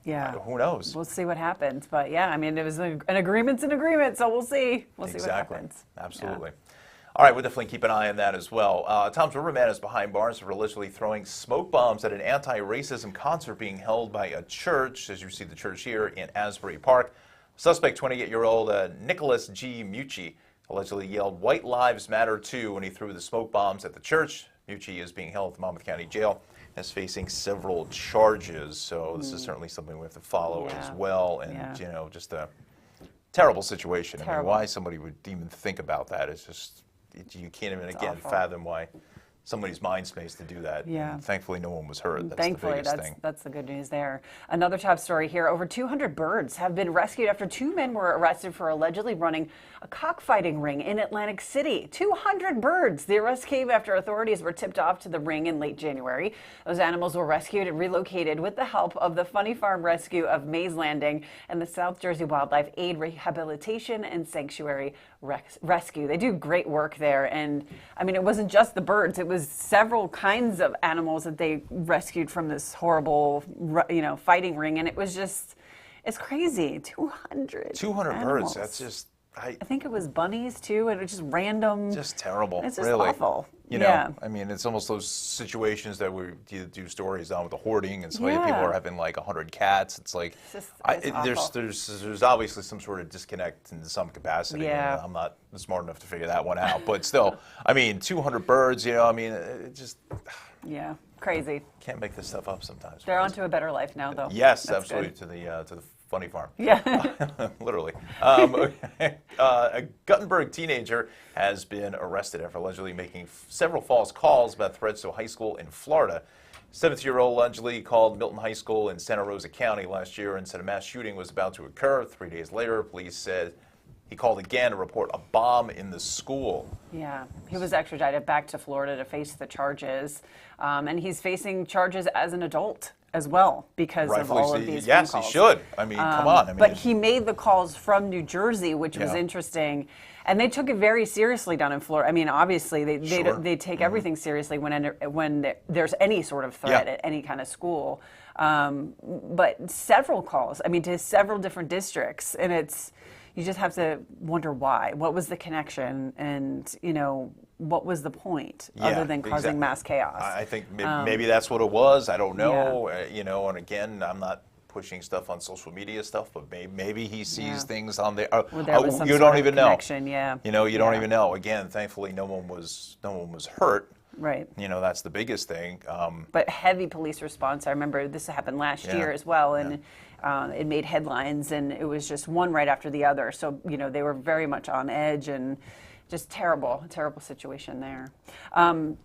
S2: Yeah.
S1: Who knows?
S2: We'll see what happens. But yeah, I mean, it was an agreement's an agreement, so we'll see. We'll see what happens.
S1: Absolutely. All right, we'll definitely keep an eye on that as well. Tom's Riverman is behind bars for allegedly throwing smoke bombs at an anti-racism concert being held by a church, as you see the church here in Asbury Park. Suspect, 28-year-old Nicholas G. Mucci, allegedly yelled, "White Lives Matter too," when he threw the smoke bombs at the church. Mucci is being held at the Monmouth County Jail. Is facing several charges, so this is certainly something we have to follow as well. And just a terrible situation. I mean, why somebody would even think about that is just you can't even fathom why somebody's mind space to do that.
S2: Yeah.
S1: And thankfully, no one was hurt. That's
S2: Thankfully,
S1: the biggest thing.
S2: That's the good news there. Another top story here. Over 200 birds have been rescued after 2 men were arrested for allegedly running a cockfighting ring in Atlantic City. 200 birds. The arrest came after authorities were tipped off to the ring in late January. Those animals were rescued and relocated with the help of the Funny Farm Rescue of Mays Landing and the South Jersey Wildlife Aid Rehabilitation and Sanctuary Rescue. They do great work there. And I mean, it wasn't just the birds. It was several kinds of animals that they rescued from this horrible, fighting ring. And it was just, it's crazy. 200
S1: animals. Birds. That's just,
S2: I think it was bunnies too, and it was just random.
S1: Just terrible.
S2: It's just
S1: really
S2: awful.
S1: I mean, it's almost those situations that we do stories on with the hoarding, and so many people are having like 100 cats. It's like there's obviously some sort of disconnect in some capacity.
S2: Yeah.
S1: And I'm not smart enough to figure that one out, but still, I mean, 200 birds. I mean, it just
S2: crazy.
S1: Can't make this stuff up sometimes.
S2: They're onto a better life now, though.
S1: Yes,
S2: That's
S1: absolutely.
S2: Good.
S1: To the Funny Farm.
S2: Yeah.
S1: Literally. A Guttenberg teenager has been arrested after allegedly making several false calls about threats to a high school in Florida. 17-year-old allegedly called Milton High School in Santa Rosa County last year and said a mass shooting was about to occur. 3 days later, police said he called again to report a bomb in the school.
S2: Yeah, he was extradited back to Florida to face the charges, and he's facing charges as an adult as well because of all of these phone calls.
S1: Yes, he should. I mean, come on. I mean,
S2: but he made the calls from New Jersey, which was interesting, and they took it very seriously down in Florida. I mean, obviously, they take everything seriously when there's any sort of threat at any kind of school. But several calls, I mean, to several different districts, and you just have to wonder why. What was the connection, and what was the point other than causing mass chaos?
S1: I think maybe that's what it was. I don't know. And again, I'm not pushing stuff on social media stuff, but maybe he sees things on there. You don't even know. You don't even know. Again, thankfully, no one was hurt.
S2: Right.
S1: That's the biggest thing.
S2: But heavy police response. I remember this happened last year as well, and it made headlines, and it was just one right after the other. So, they were very much on edge, and just terrible situation there.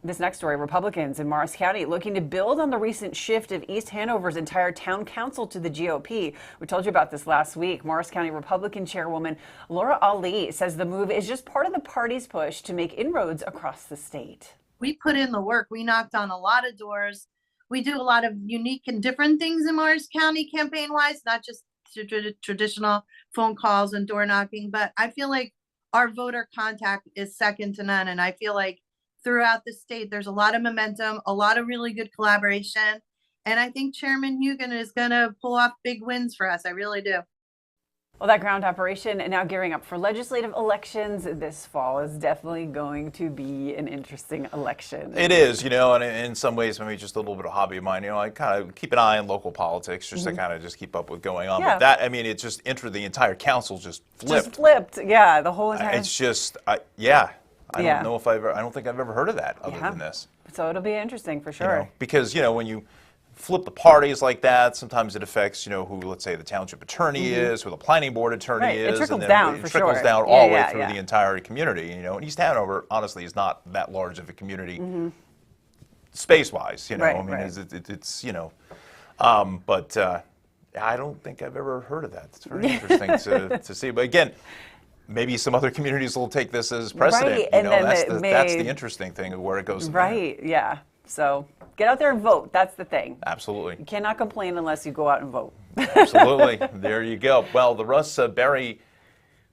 S2: This next story, Republicans in Morris County looking to build on the recent shift of East Hanover's entire town council to the GOP. We told you about this last week. Morris County Republican Chairwoman Laura Ali says the move is just part of the party's push to make inroads across the state.
S13: We put in the work. We knocked on a lot of doors. We do a lot of unique and different things in Morris County campaign-wise, not just traditional phone calls and door knocking, but I feel like our voter contact is second to none. And I feel like throughout the state, there's a lot of momentum, a lot of really good collaboration. And I think Chairman Hugan is going to pull off big wins for us. I really do.
S2: Well, that ground operation and now gearing up for legislative elections this fall is definitely going to be an interesting election.
S1: It is, you know, and in some ways, maybe just a little bit of hobby of mine. You know, I kind of keep an eye on local politics just to kind of just keep up with what's going on.
S2: Yeah.
S1: But that, I mean, it just entered the entire council just flipped.
S2: Just flipped, yeah, the whole entire.
S1: It's just, yeah. I
S2: Yeah.
S1: don't know if I don't think I've ever heard of that other than this.
S2: So it'll be interesting for
S1: You
S2: sure.
S1: know, because, you know, when you flip the parties like that, sometimes it affects, you know, who, let's say, the township attorney is, who the planning board attorney
S2: Right. It
S1: is.
S2: trickles
S1: and then
S2: down,
S1: it
S2: for
S1: trickles
S2: sure.
S1: down all the way
S2: Yeah,
S1: through
S2: yeah.
S1: the entire community, you know. And East Hanover, honestly, is not that large of a community space-wise, you know.
S2: Right,
S1: I mean,
S2: right.
S1: it's you know. But I don't think I've ever heard of that. It's very interesting to see. But again, maybe some other communities will take this as precedent.
S2: Right,
S1: You
S2: and
S1: know,
S2: then
S1: that's
S2: it
S1: that's
S2: may-
S1: the interesting thing of where it goes. from there.
S2: Right, yeah. So get out there and vote. That's the thing.
S1: Absolutely.
S2: You cannot complain unless you go out and vote.
S1: Absolutely. There you go. Well, the Russ Berry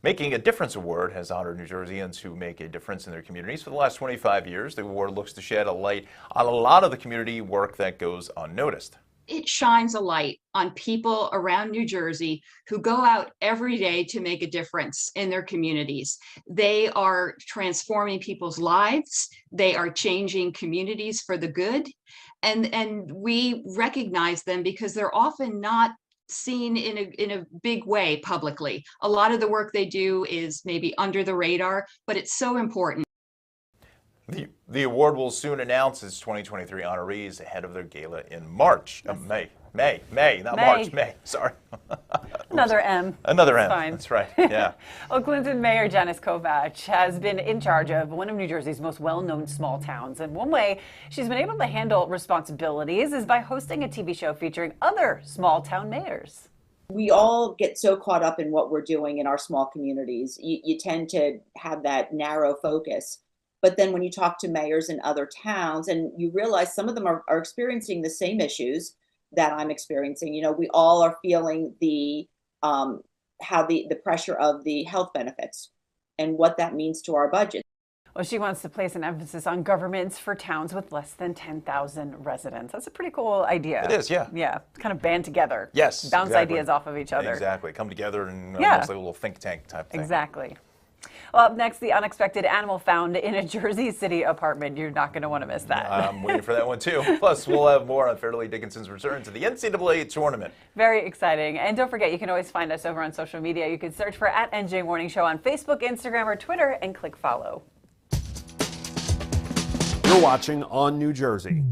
S1: Making a Difference Award has honored New Jerseyans who make a difference in their communities. For the last 25 years, the award looks to shed a light on a lot of the community work that goes unnoticed.
S14: It shines a light on people around New Jersey who go out every day to make a difference in their communities. They are transforming people's lives. They are changing communities for the good. And we recognize them because they're often not seen in a big way publicly. A lot of the work they do is maybe under the radar, but it's so important.
S1: The award will soon announce its 2023 honorees ahead of their gala in March. May, not March, May. Sorry.
S2: Another M.
S1: Another
S2: It's
S1: M.
S2: fine.
S1: That's right. Yeah.
S2: Well, Clinton Mayor Janice Kovach has been in charge of one of New Jersey's most well-known small towns. And one way she's been able to handle responsibilities is by hosting a TV show featuring other small town mayors.
S15: We all get so caught up in what we're doing in our small communities. You tend to have that narrow focus. But then when you talk to mayors in other towns and you realize some of them are experiencing the same issues that I'm experiencing, you know, we all are feeling the pressure of the health benefits and what that means to our budget.
S2: Well, she wants to place an emphasis on governments for towns with less than 10,000 residents. That's a pretty cool idea.
S1: It is, yeah.
S2: Yeah, kind of band together.
S1: Yes.
S2: Bounce
S1: exactly.
S2: ideas off of each other.
S1: Exactly. Come together and
S2: Yeah.
S1: almost like a little think tank type thing.
S2: Exactly. Well, up next, the unexpected animal found in a Jersey City apartment. You're not going to want to miss that.
S1: I'm waiting for that one too. Plus, we'll have more on Fairleigh Dickinson's return to the NCAA tournament.
S2: Very exciting. And don't forget, you can always find us over on social media. You can search for @NJ Morning Show on Facebook, Instagram, or Twitter and click follow.
S5: You're watching On New Jersey,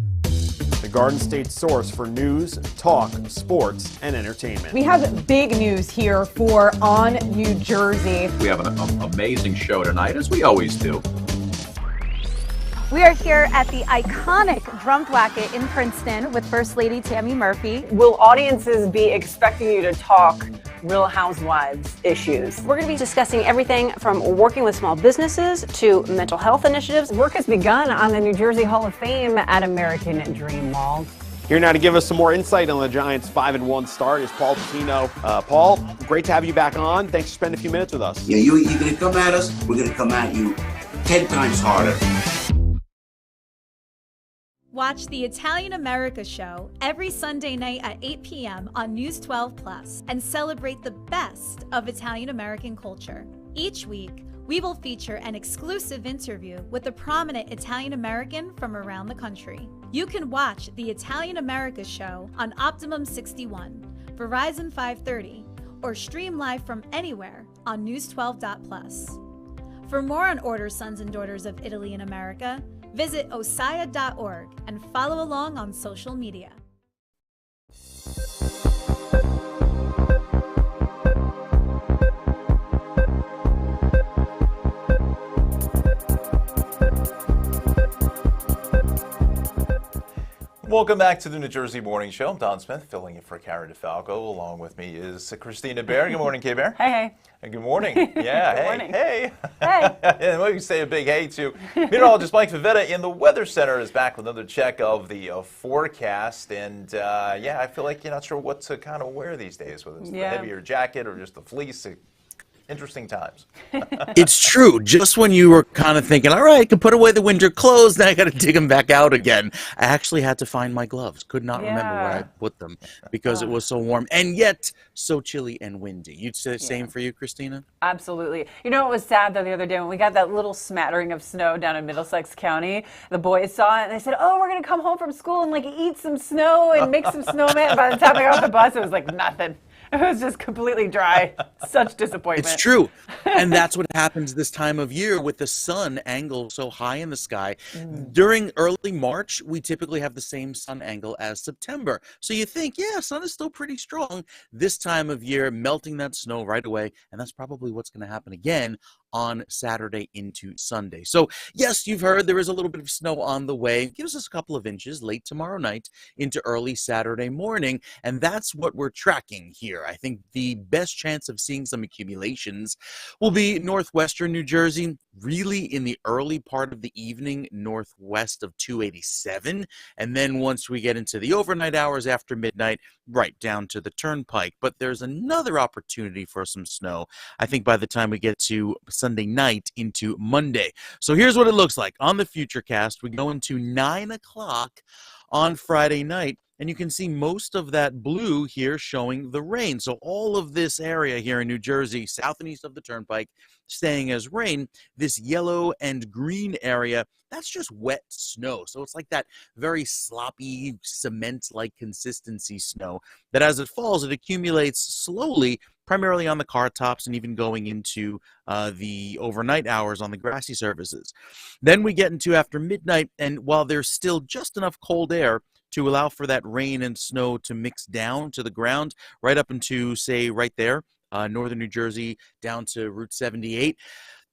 S5: the Garden State source for news, talk, sports, and entertainment.
S6: We have big news here for On New Jersey.
S7: We have an amazing show tonight, as we always do.
S8: We are here at the iconic Drumthwacket in Princeton with First Lady Tammy Murphy.
S9: Will audiences be expecting you to talk Real Housewives issues?
S16: We're going to be discussing everything from working with small businesses to mental health initiatives.
S2: Work has begun on the New Jersey Hall of Fame at American Dream Mall.
S5: Here now to give us some more insight on the Giants' 5-1 start is Paul Patino. Paul, great to have you back on. Thanks for spending a few minutes with us.
S10: Yeah, you're going to come at us, we're going to come at you 10 times harder.
S11: Watch the Italian America Show every Sunday night at 8 p.m. on News 12 Plus and celebrate the best of Italian American culture. Each week, we will feature an exclusive interview with a prominent Italian American from around the country. You can watch the Italian America Show on Optimum 61, Verizon 530, or stream live from anywhere on News12.plus. For more on Order Sons and Daughters of Italy in America, visit osaya.org and follow along on social media.
S1: Welcome back to the New Jersey Morning Show. I'm Don Smith, filling in for Cara Falco. Along with me is Kristina Behr. Good morning, Behr.
S2: Hey.
S1: And good morning. Yeah,
S2: Good
S1: hey,
S2: morning.
S1: hey.
S2: Hey.
S1: And we can say a big hey to meteorologist Mike Favetta in the Weather Center is back with another check of the forecast. And yeah, I feel like you're not sure what to kind of wear these days, whether it's the
S2: Yeah.
S1: heavier jacket or just the fleece. Interesting times.
S3: It's true. Just when you were kind of thinking, all right, I can put away the winter clothes, now I got to dig them back out again. I actually had to find my gloves. Could not remember where I put them because it was so warm and yet so chilly and windy. You'd say the same for you, Kristina?
S2: Absolutely. You know, it was sad though the other day when we got that little smattering of snow down in Middlesex County. The boys saw it and they said, "Oh, we're going to come home from school and like eat some snow and make some snowman." And by the time I got off the bus, it was like nothing. It was just completely dry. Such disappointment.
S3: It's true. And that's what happens this time of year with the sun angled so high in the sky. During early March, we typically have the same sun angle as September. So you think, yeah, sun is still pretty strong. This time of year, melting that snow right away. And that's probably what's going to happen again on Saturday into Sunday. So yes, you've heard there is a little bit of snow on the way. It gives us a couple of inches late tomorrow night into early Saturday morning. And that's what we're tracking here. I think the best chance of seeing some accumulations will be northwestern New Jersey, really in the early part of the evening, northwest of 287. And then once we get into the overnight hours after midnight, right down to the turnpike. But there's another opportunity for some snow, I think, by the time we get to Sunday night into Monday. So here's what it looks like on the Futurecast. We go into 9 o'clock on Friday night, and you can see most of that blue here showing the rain. So all of this area here in New Jersey, south and east of the turnpike, staying as rain. This yellow and green area, that's just wet snow. So it's like that very sloppy, cement-like consistency snow that as it falls, it accumulates slowly, primarily on the car tops and even going into the overnight hours on the grassy surfaces. Then we get into after midnight, and while there's still just enough cold air to allow for that rain and snow to mix down to the ground, right up into, say, right there, northern New Jersey, down to Route 78.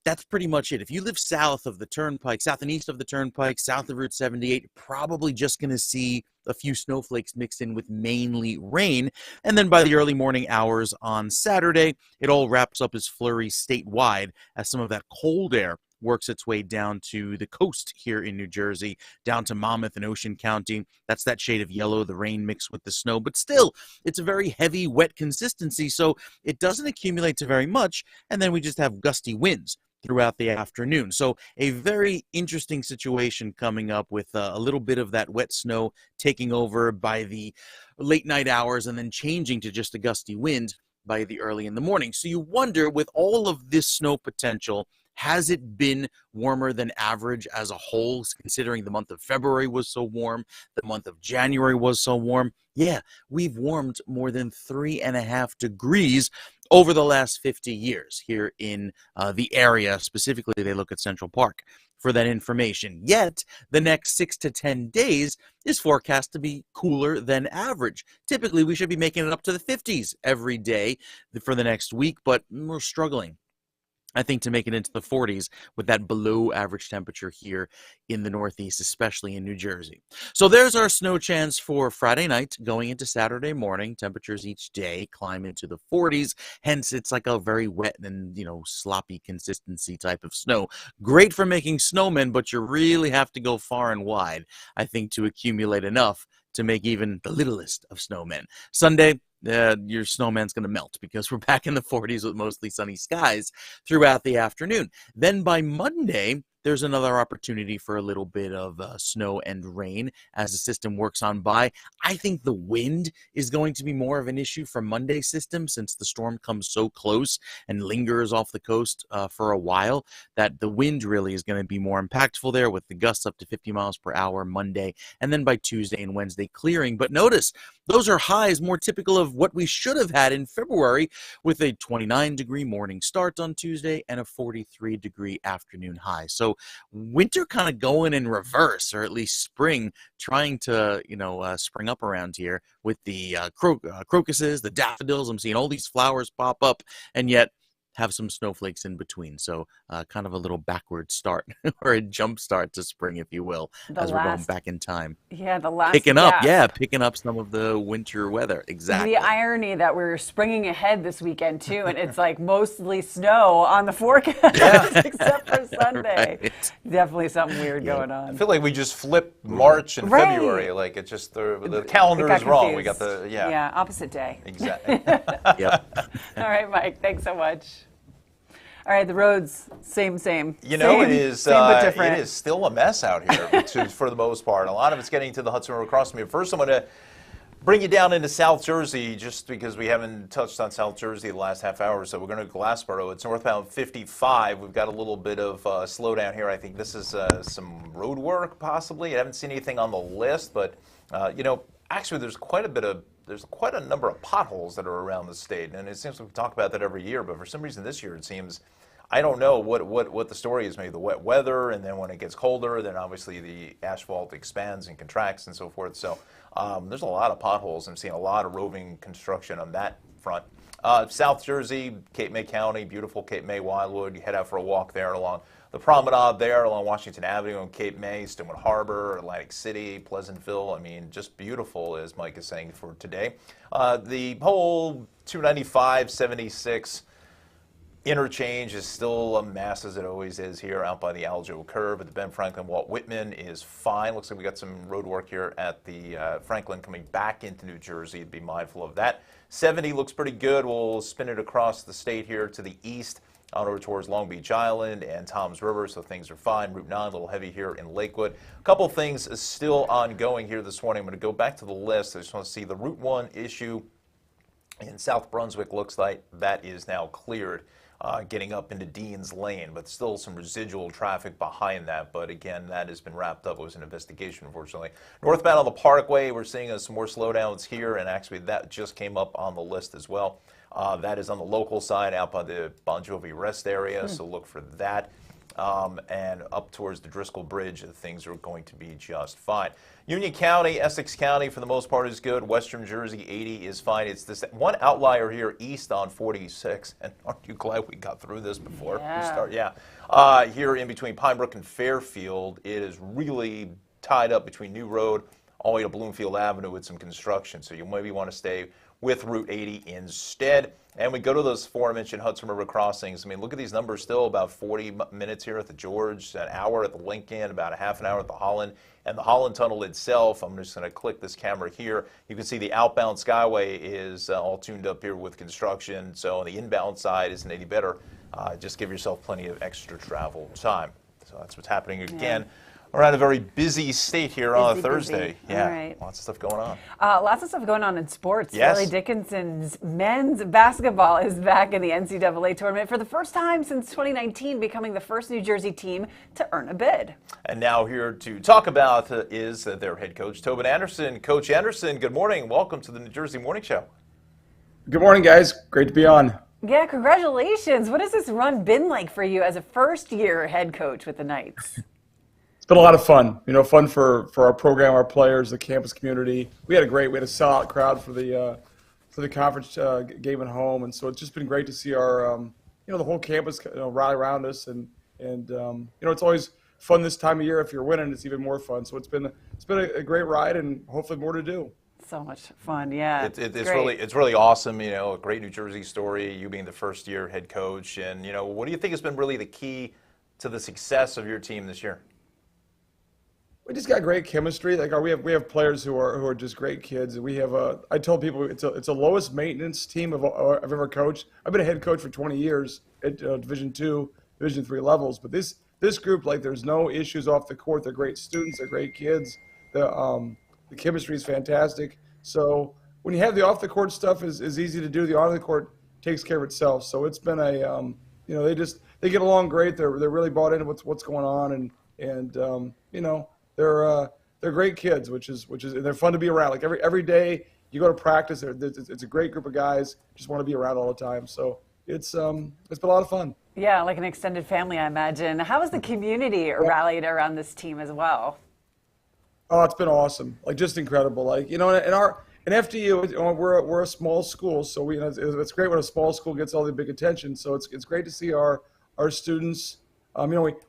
S3: That's pretty much it. If you live south of the turnpike, south and east of the turnpike, south of Route 78, you're probably just going to see a few snowflakes mixed in with mainly rain. And then by the early morning hours on Saturday, it all wraps up as flurries statewide as some of that cold air works its way down to the coast here in New Jersey, down to Monmouth and Ocean County. That's that shade of yellow, the rain mixed with the snow. But still, it's a very heavy, wet consistency, so it doesn't accumulate to very much. And then we just have gusty winds throughout the afternoon. So a very interesting situation coming up with a little bit of that wet snow taking over by the late night hours and then changing to just a gusty wind by the early in the morning. So you wonder, with all of this snow potential, has it been warmer than average as a whole, considering the month of February was so warm, the month of January was so warm? Yeah, we've warmed more than 3.5 degrees over the last 50 years here in the area. Specifically, they look at Central Park for that information. Yet, the next 6 to 10 days is forecast to be cooler than average. Typically, we should be making it up to the 50s every day for the next week, but we're struggling, I think, to make it into the 40s with that below average temperature here in the Northeast, especially in New Jersey. So there's our snow chance for Friday night going into Saturday morning. Temperatures each day climb into the 40s. Hence, it's like a very wet and, sloppy consistency type of snow. Great for making snowmen, but you really have to go far and wide, I think, to accumulate enough to make even the littlest of snowmen. Sunday, your snowman's going to melt because we're back in the 40s with mostly sunny skies throughout the afternoon. Then by Monday, there's another opportunity for a little bit of snow and rain as the system works on by. I think the wind is going to be more of an issue for Monday's system since the storm comes so close and lingers off the coast for a while, that the wind really is going to be more impactful there with the gusts up to 50 miles per hour Monday, and then by Tuesday and Wednesday clearing. But notice, those are highs more typical of what we should have had in February, with a 29-degree morning start on Tuesday and a 43-degree afternoon high. So winter kind of going in reverse, or at least spring trying to, spring up around here with the crocuses, the daffodils. I'm seeing all these flowers pop up, and yet have some snowflakes in between. So kind of a little backward start or a jump start to spring, if you will, as we're going back in time.
S2: Yeah, the last
S3: picking up some of the winter weather. Exactly.
S2: The irony that we're springing ahead this weekend too, and it's like mostly snow on the forecast except for Sunday. Right. Definitely something weird going on.
S1: I feel like we just flipped March and February. Like it's just the calendar is wrong. We got the
S2: opposite day.
S1: Exactly.
S3: Yep.
S2: All right, Mike. Thanks so much. All right, the roads, same.
S1: You know,
S2: same,
S1: it is
S2: same but different.
S1: it is still a mess out here for the most part. A lot of it's getting to the Hudson River crossing. First, I'm going to bring you down into South Jersey, just because we haven't touched on South Jersey the last half hour. So we're going to Glassboro. It's northbound 55. We've got a little bit of slowdown here. I think this is some road work, possibly. I haven't seen anything on the list, but you know, actually, there's quite a number of potholes that are around the state, and it seems like we talk about that every year. But for some reason, this year it seems, I don't know what the story is. Maybe the wet weather, and then when it gets colder, then obviously the asphalt expands and contracts and so forth. So there's a lot of potholes. I'm seeing a lot of roving construction on that front. South Jersey, Cape May County, beautiful Cape May, Wildwood. You head out for a walk there along the promenade there along Washington Avenue and Cape May, Stillman Harbor, Atlantic City, Pleasantville. I mean, just beautiful, as Mike is saying, for today. The whole 295, 76 interchange is still a mess, as it always is here out by the Aljo curve. But the Ben Franklin Walt Whitman is fine. Looks like we got some road work here at the Franklin coming back into New Jersey. Be mindful of that. 70 looks pretty good. We'll spin it across the state here to the east, on over towards Long Beach Island and Toms River, so things are fine. Route 9, a little heavy here in Lakewood. A couple things is still ongoing here this morning. I'm going to go back to the list. I just want to see the Route 1 issue in South Brunswick. Looks like that is now cleared, getting up into Dean's Lane, but still some residual traffic behind that. But again, that has been wrapped up. It was an investigation, unfortunately. Northbound on the Parkway, we're seeing some more slowdowns here, and actually that just came up on the list as well. That is on the local side out by the Bon Jovi rest area, so look for that. And up towards the Driscoll Bridge, things are going to be just fine. Union County, Essex County, for the most part, is good. Western Jersey, 80 is fine. It's this one outlier here east on 46, and aren't you glad we got through this before we start? Yeah. Here in between Pine Brook and Fairfield, it is really tied up between New Road all the way to Bloomfield Avenue with some construction, so you maybe want to stay with Route 80 instead. And we go to those aforementioned Hudson River crossings. I mean, look at these numbers still, about 40 minutes here at the George, an hour at the Lincoln, about a half an hour at the Holland. And the Holland Tunnel itself, I'm just going to click this camera here. You can see the outbound Skyway is all tuned up here with construction. So on the inbound side isn't any better. Just give yourself plenty of extra travel time. So that's what's happening again. Around a very busy state here on a Thursday. Yeah,
S2: right.
S1: Lots of stuff going on.
S2: Lots of stuff going on in sports.
S1: Yes.
S2: Willie Dickinson's men's basketball is back in the NCAA tournament for the first time since 2019, becoming the first New Jersey team to earn a bid.
S1: And now here to talk about is their head coach, Tobin Anderson. Coach Anderson, good morning. Welcome to the New Jersey Morning Show.
S17: Good morning, guys. Great to be on.
S2: Yeah, congratulations. What has this run been like for you as a first-year head coach with the Knights?
S17: It's been a lot of fun. You know, fun for our program, our players, the campus community. We had a sellout crowd for the conference game at home, and so it's just been great to see our the whole campus rally around us, and it's always fun this time of year. If you're winning, it's even more fun. So it's been a great ride, and hopefully more to do.
S2: So much fun, yeah.
S1: It's really awesome. You know, a great New Jersey story. You being the first year head coach, and what do you think has been really the key to the success of your team this year?
S17: We just got great chemistry. Like we have players who are just great kids. And we have I tell people it's a lowest maintenance team I've ever coached. I've been a head coach for 20 years at Division II, Division III levels. But this group, like, there's no issues off the court. They're great students. They're great kids. The chemistry is fantastic. So when you have the off the court stuff is easy to do. The on the court takes care of itself. So it's been they get along great. They're really bought into what's going on, and they're great kids, which is and they're fun to be around. Like every day you go to practice, it's a great group of guys. Just want to be around all the time. So it's been a lot of fun.
S2: Yeah, like an extended family, I imagine. How has the community rallied around this team as well?
S17: Oh, it's been awesome. Like, just incredible. Like, in FDU, we're a small school, so it's great when a small school gets all the big attention. So it's great to see our students.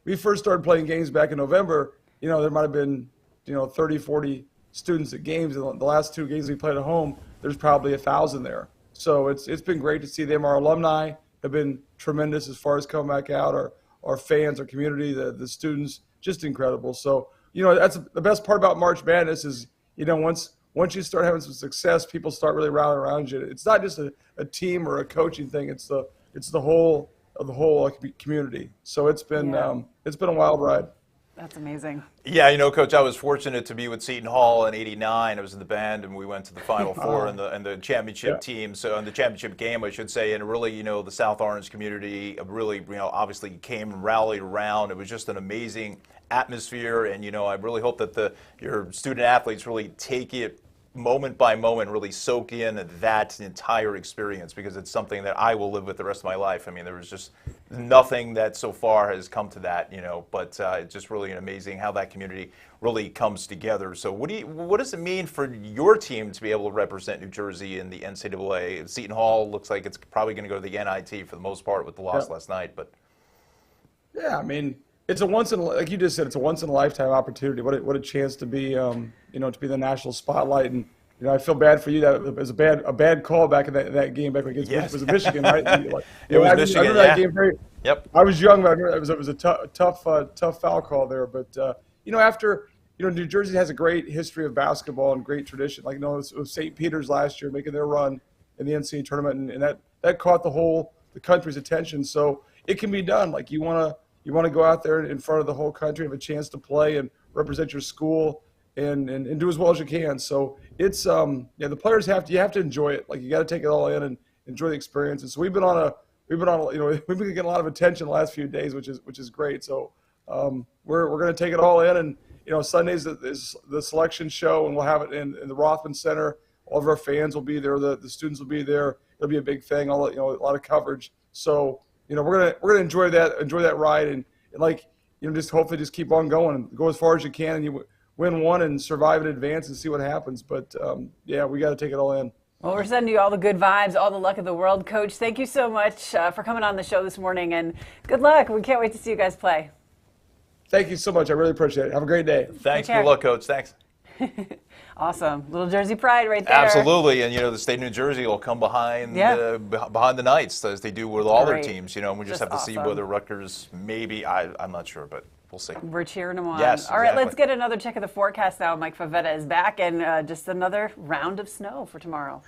S17: We first started playing games back in November. There might have been, 30, 40 students at games. And the last two games we played at home, there's probably 1,000 there. So it's been great to see them. Our alumni have been tremendous as far as coming back out. Our fans, our community, the students, just incredible. So, that's the best part about March Madness is, once you start having some success, people start really rallying around you. It's not just a team or a coaching thing. It's the whole of the whole community. So it's been a wild ride.
S2: That's amazing.
S1: Yeah, you know, Coach, I was fortunate to be with Seton Hall in '89. I was in the band, and we went to the Final Four and the championship team. So, in the championship game, I should say, and really, you know, the South Orange community really, you know, obviously came and rallied around. It was just an amazing atmosphere, and you know, I really hope that your student athletes really take it moment by moment, really soak in that entire experience, because it's something that I will live with the rest of my life. I mean, there was just nothing that so far has come to that, you know, but it's just really amazing how that community really comes together. So what does it mean for your team to be able to represent New Jersey in the NCAA? Seton Hall looks like it's probably going to go to the NIT for the most part with the loss last night, but.
S17: Yeah, I mean, it's a like you just said, it's a once in a lifetime opportunity. What a chance to be, you know, to be the national spotlight. And you know, I feel bad for you that it was a bad call back in that game back against it was Michigan, right?
S1: It was Michigan.
S17: I remember that game
S1: Yep.
S17: I was young, but I remember it was a tough foul call there. But you know, after New Jersey has a great history of basketball and great tradition. Like, you know, it was St. Peter's last year making their run in the NCAA tournament, and that caught the country's attention. So it can be done. Like, you want to go out there in front of the whole country, have a chance to play and represent your school and do as well as you can. So it's the players you have to enjoy it. Like, you got to take it all in and enjoy the experience. And so we've been on you know, we've been getting a lot of attention the last few days, which is great. So we're going to take it all in, and you know, Sundays is the selection show, and we'll have it in the Rothman Center. All of our fans will be there. The students will be there. It'll be a big thing. A lot of coverage. So you know, we're gonna enjoy that ride, and like, you know, just hopefully just keep on going and go as far as you can, and you win one and survive in advance and see what happens. But yeah, we got to take it all in.
S2: Well, we're sending you all the good vibes, all the luck of the world, Coach. Thank you so much for coming on the show this morning, and good luck. We can't wait to see you guys play.
S17: Thank you so much. I really appreciate it. Have a great day.
S1: Thanks. Good luck, Coach. Thanks.
S2: Awesome. Little Jersey pride right there.
S1: Absolutely. And, you know, the state of New Jersey will come behind the Knights, as they do with all their teams, you know, and we just have to see whether Rutgers maybe, I'm not sure, but we'll see.
S2: We're cheering them on.
S1: Yes,
S2: all right, let's get another check of the forecast now. Mike Favetta is back, and just another round of snow for tomorrow.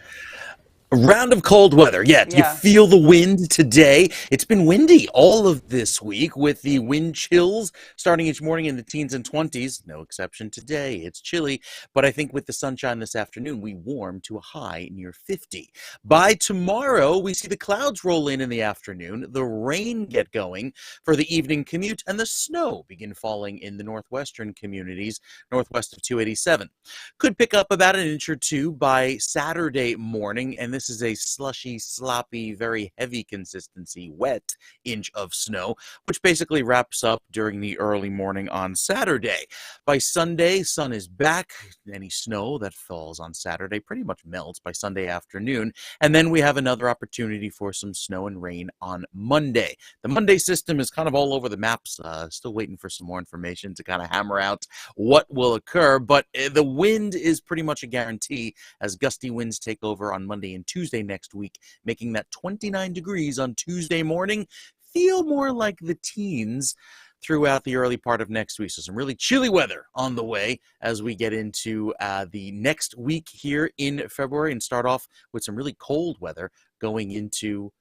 S3: A round of cold weather. Yeah, do you feel the wind today? It's been windy all of this week, with the wind chills starting each morning in the teens and 20s. No exception today. It's chilly, but I think with the sunshine this afternoon, we warm to a high near 50. By tomorrow, we see the clouds roll in the afternoon, the rain get going for the evening commute, and the snow begin falling in the northwestern communities, northwest of 287. Could pick up about an inch or two by Saturday morning, and this is a slushy, sloppy, very heavy consistency, wet inch of snow, which basically wraps up during the early morning on Saturday. By Sunday, sun is back. Any snow that falls on Saturday pretty much melts by Sunday afternoon. And then we have another opportunity for some snow and rain on Monday. The Monday system is kind of all over the maps. Still waiting for some more information to kind of hammer out what will occur. But the wind is pretty much a guarantee, as gusty winds take over on Monday and Tuesday next week, making that 29 degrees on Tuesday morning feel more like the teens throughout the early part of next week. So some really chilly weather on the way as we get into the next week here in February, and start off with some really cold weather going into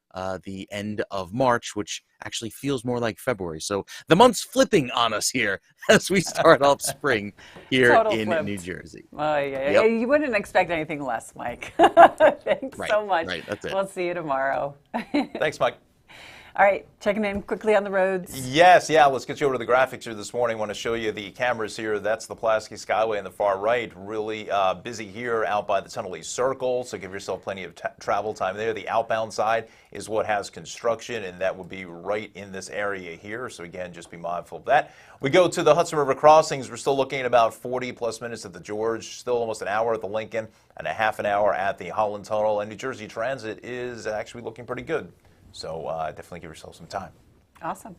S3: the end of March, which actually feels more like February. So the month's flipping on us here as we start off spring here in New Jersey.
S2: Oh, yeah. You wouldn't expect anything less, Mike. Thanks so much.
S3: Right, that's it.
S2: We'll see you tomorrow.
S1: Thanks, Mike.
S2: All right, checking in quickly on the roads.
S1: Yes, let's get you over to the graphics here this morning. I want to show you the cameras here. That's the Pulaski Skyway on the far right. Really busy here out by the Tunnel East Circle, so give yourself plenty of travel time there. The outbound side is what has construction, and that would be right in this area here. So again, just be mindful of that. We go to the Hudson River crossings. We're still looking at about 40 plus minutes at the George, still almost an hour at the Lincoln, and a half an hour at the Holland Tunnel. And New Jersey Transit is actually looking pretty good. So definitely give yourself some time.
S2: Awesome.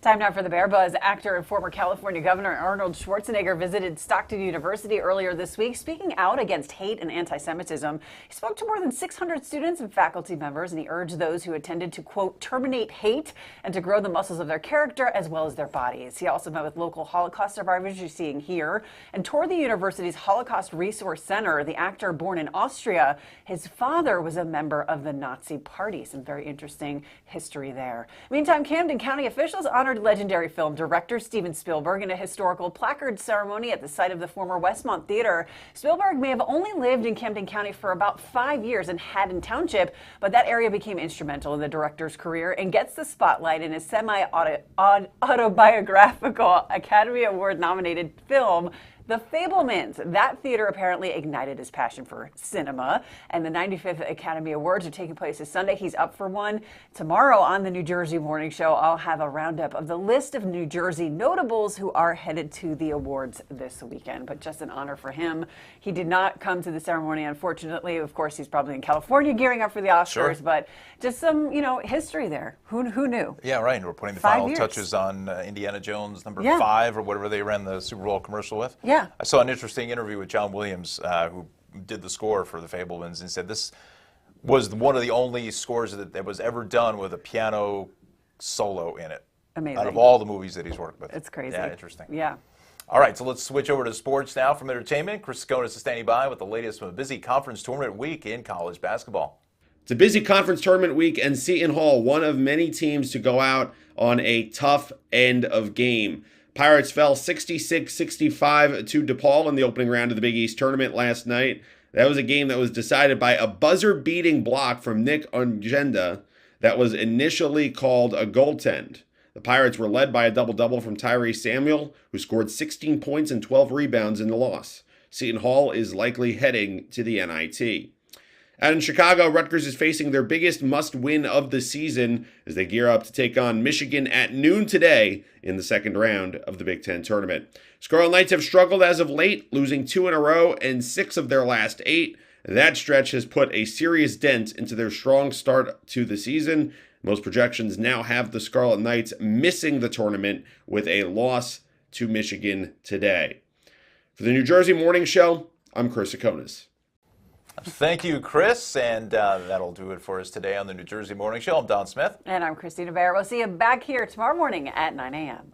S2: Time now for the Bear Buzz. Actor and former California Governor Arnold Schwarzenegger visited Stockton University earlier this week, speaking out against hate and anti-Semitism. He spoke to more than 600 students and faculty members, and he urged those who attended to, quote, terminate hate and to grow the muscles of their character as well as their bodies. He also met with local Holocaust survivors you're seeing here and toured the university's Holocaust Resource Center. The actor, born in Austria, his father was a member of the Nazi Party. Some very interesting history there. Meantime, Camden County officials honored legendary film director Steven Spielberg in a historical placard ceremony at the site of the former Westmont Theater. Spielberg may have only lived in Camden County for about 5 years in Haddon Township, but that area became instrumental in the director's career and gets the spotlight in his semi-autobiographical Academy Award-nominated film, The Fabelmans. That theater apparently ignited his passion for cinema, and the 95th Academy Awards are taking place this Sunday. He's up for one. Tomorrow on the New Jersey Morning Show, I'll have a roundup of the list of New Jersey notables who are headed to the awards this weekend, but just an honor for him. He did not come to the ceremony, unfortunately. Of course, he's probably in California gearing up for the Oscars,
S1: Sure.
S2: But just some, history there. Who knew?
S1: Yeah, right. And we're putting the
S2: 5
S1: final
S2: years.
S1: touches on Indiana Jones number
S2: Yeah.
S1: 5 or whatever they ran the Super Bowl commercial with.
S2: Yeah.
S1: I saw an interesting interview with John Williams, who did the score for The Fabelmans, and said this was one of the only scores that was ever done with a piano solo in it.
S2: Amazing.
S1: Out of all the movies that he's worked with.
S2: It's crazy.
S1: Yeah, interesting.
S2: Yeah.
S1: All right, so let's switch over to sports now from entertainment. Chris Skonis is standing by with the latest from a busy conference tournament week in college basketball.
S5: It's a busy conference tournament week, and Seton Hall, one of many teams to go out on a tough end of game. Pirates fell 66-65 to DePaul in the opening round of the Big East tournament last night. That was a game that was decided by a buzzer-beating block from Nick Ongenda that was initially called a goaltend. The Pirates were led by a double-double from Tyrese Samuel, who scored 16 points and 12 rebounds in the loss. Seton Hall is likely heading to the NIT. Out in Chicago, Rutgers is facing their biggest must-win of the season as they gear up to take on Michigan at noon today in the second round of the Big Ten tournament. Scarlet Knights have struggled as of late, losing 2 in a row and 6 of their last 8. That stretch has put a serious dent into their strong start to the season. Most projections now have the Scarlet Knights missing the tournament with a loss to Michigan today. For the New Jersey Morning Show, I'm Chris Skonis.
S1: Thank you, Chris, and that'll do it for us today on the New Jersey Morning Show. I'm Don Smith.
S2: And I'm Kristina Behr. We'll see you back here tomorrow morning at 9 a.m.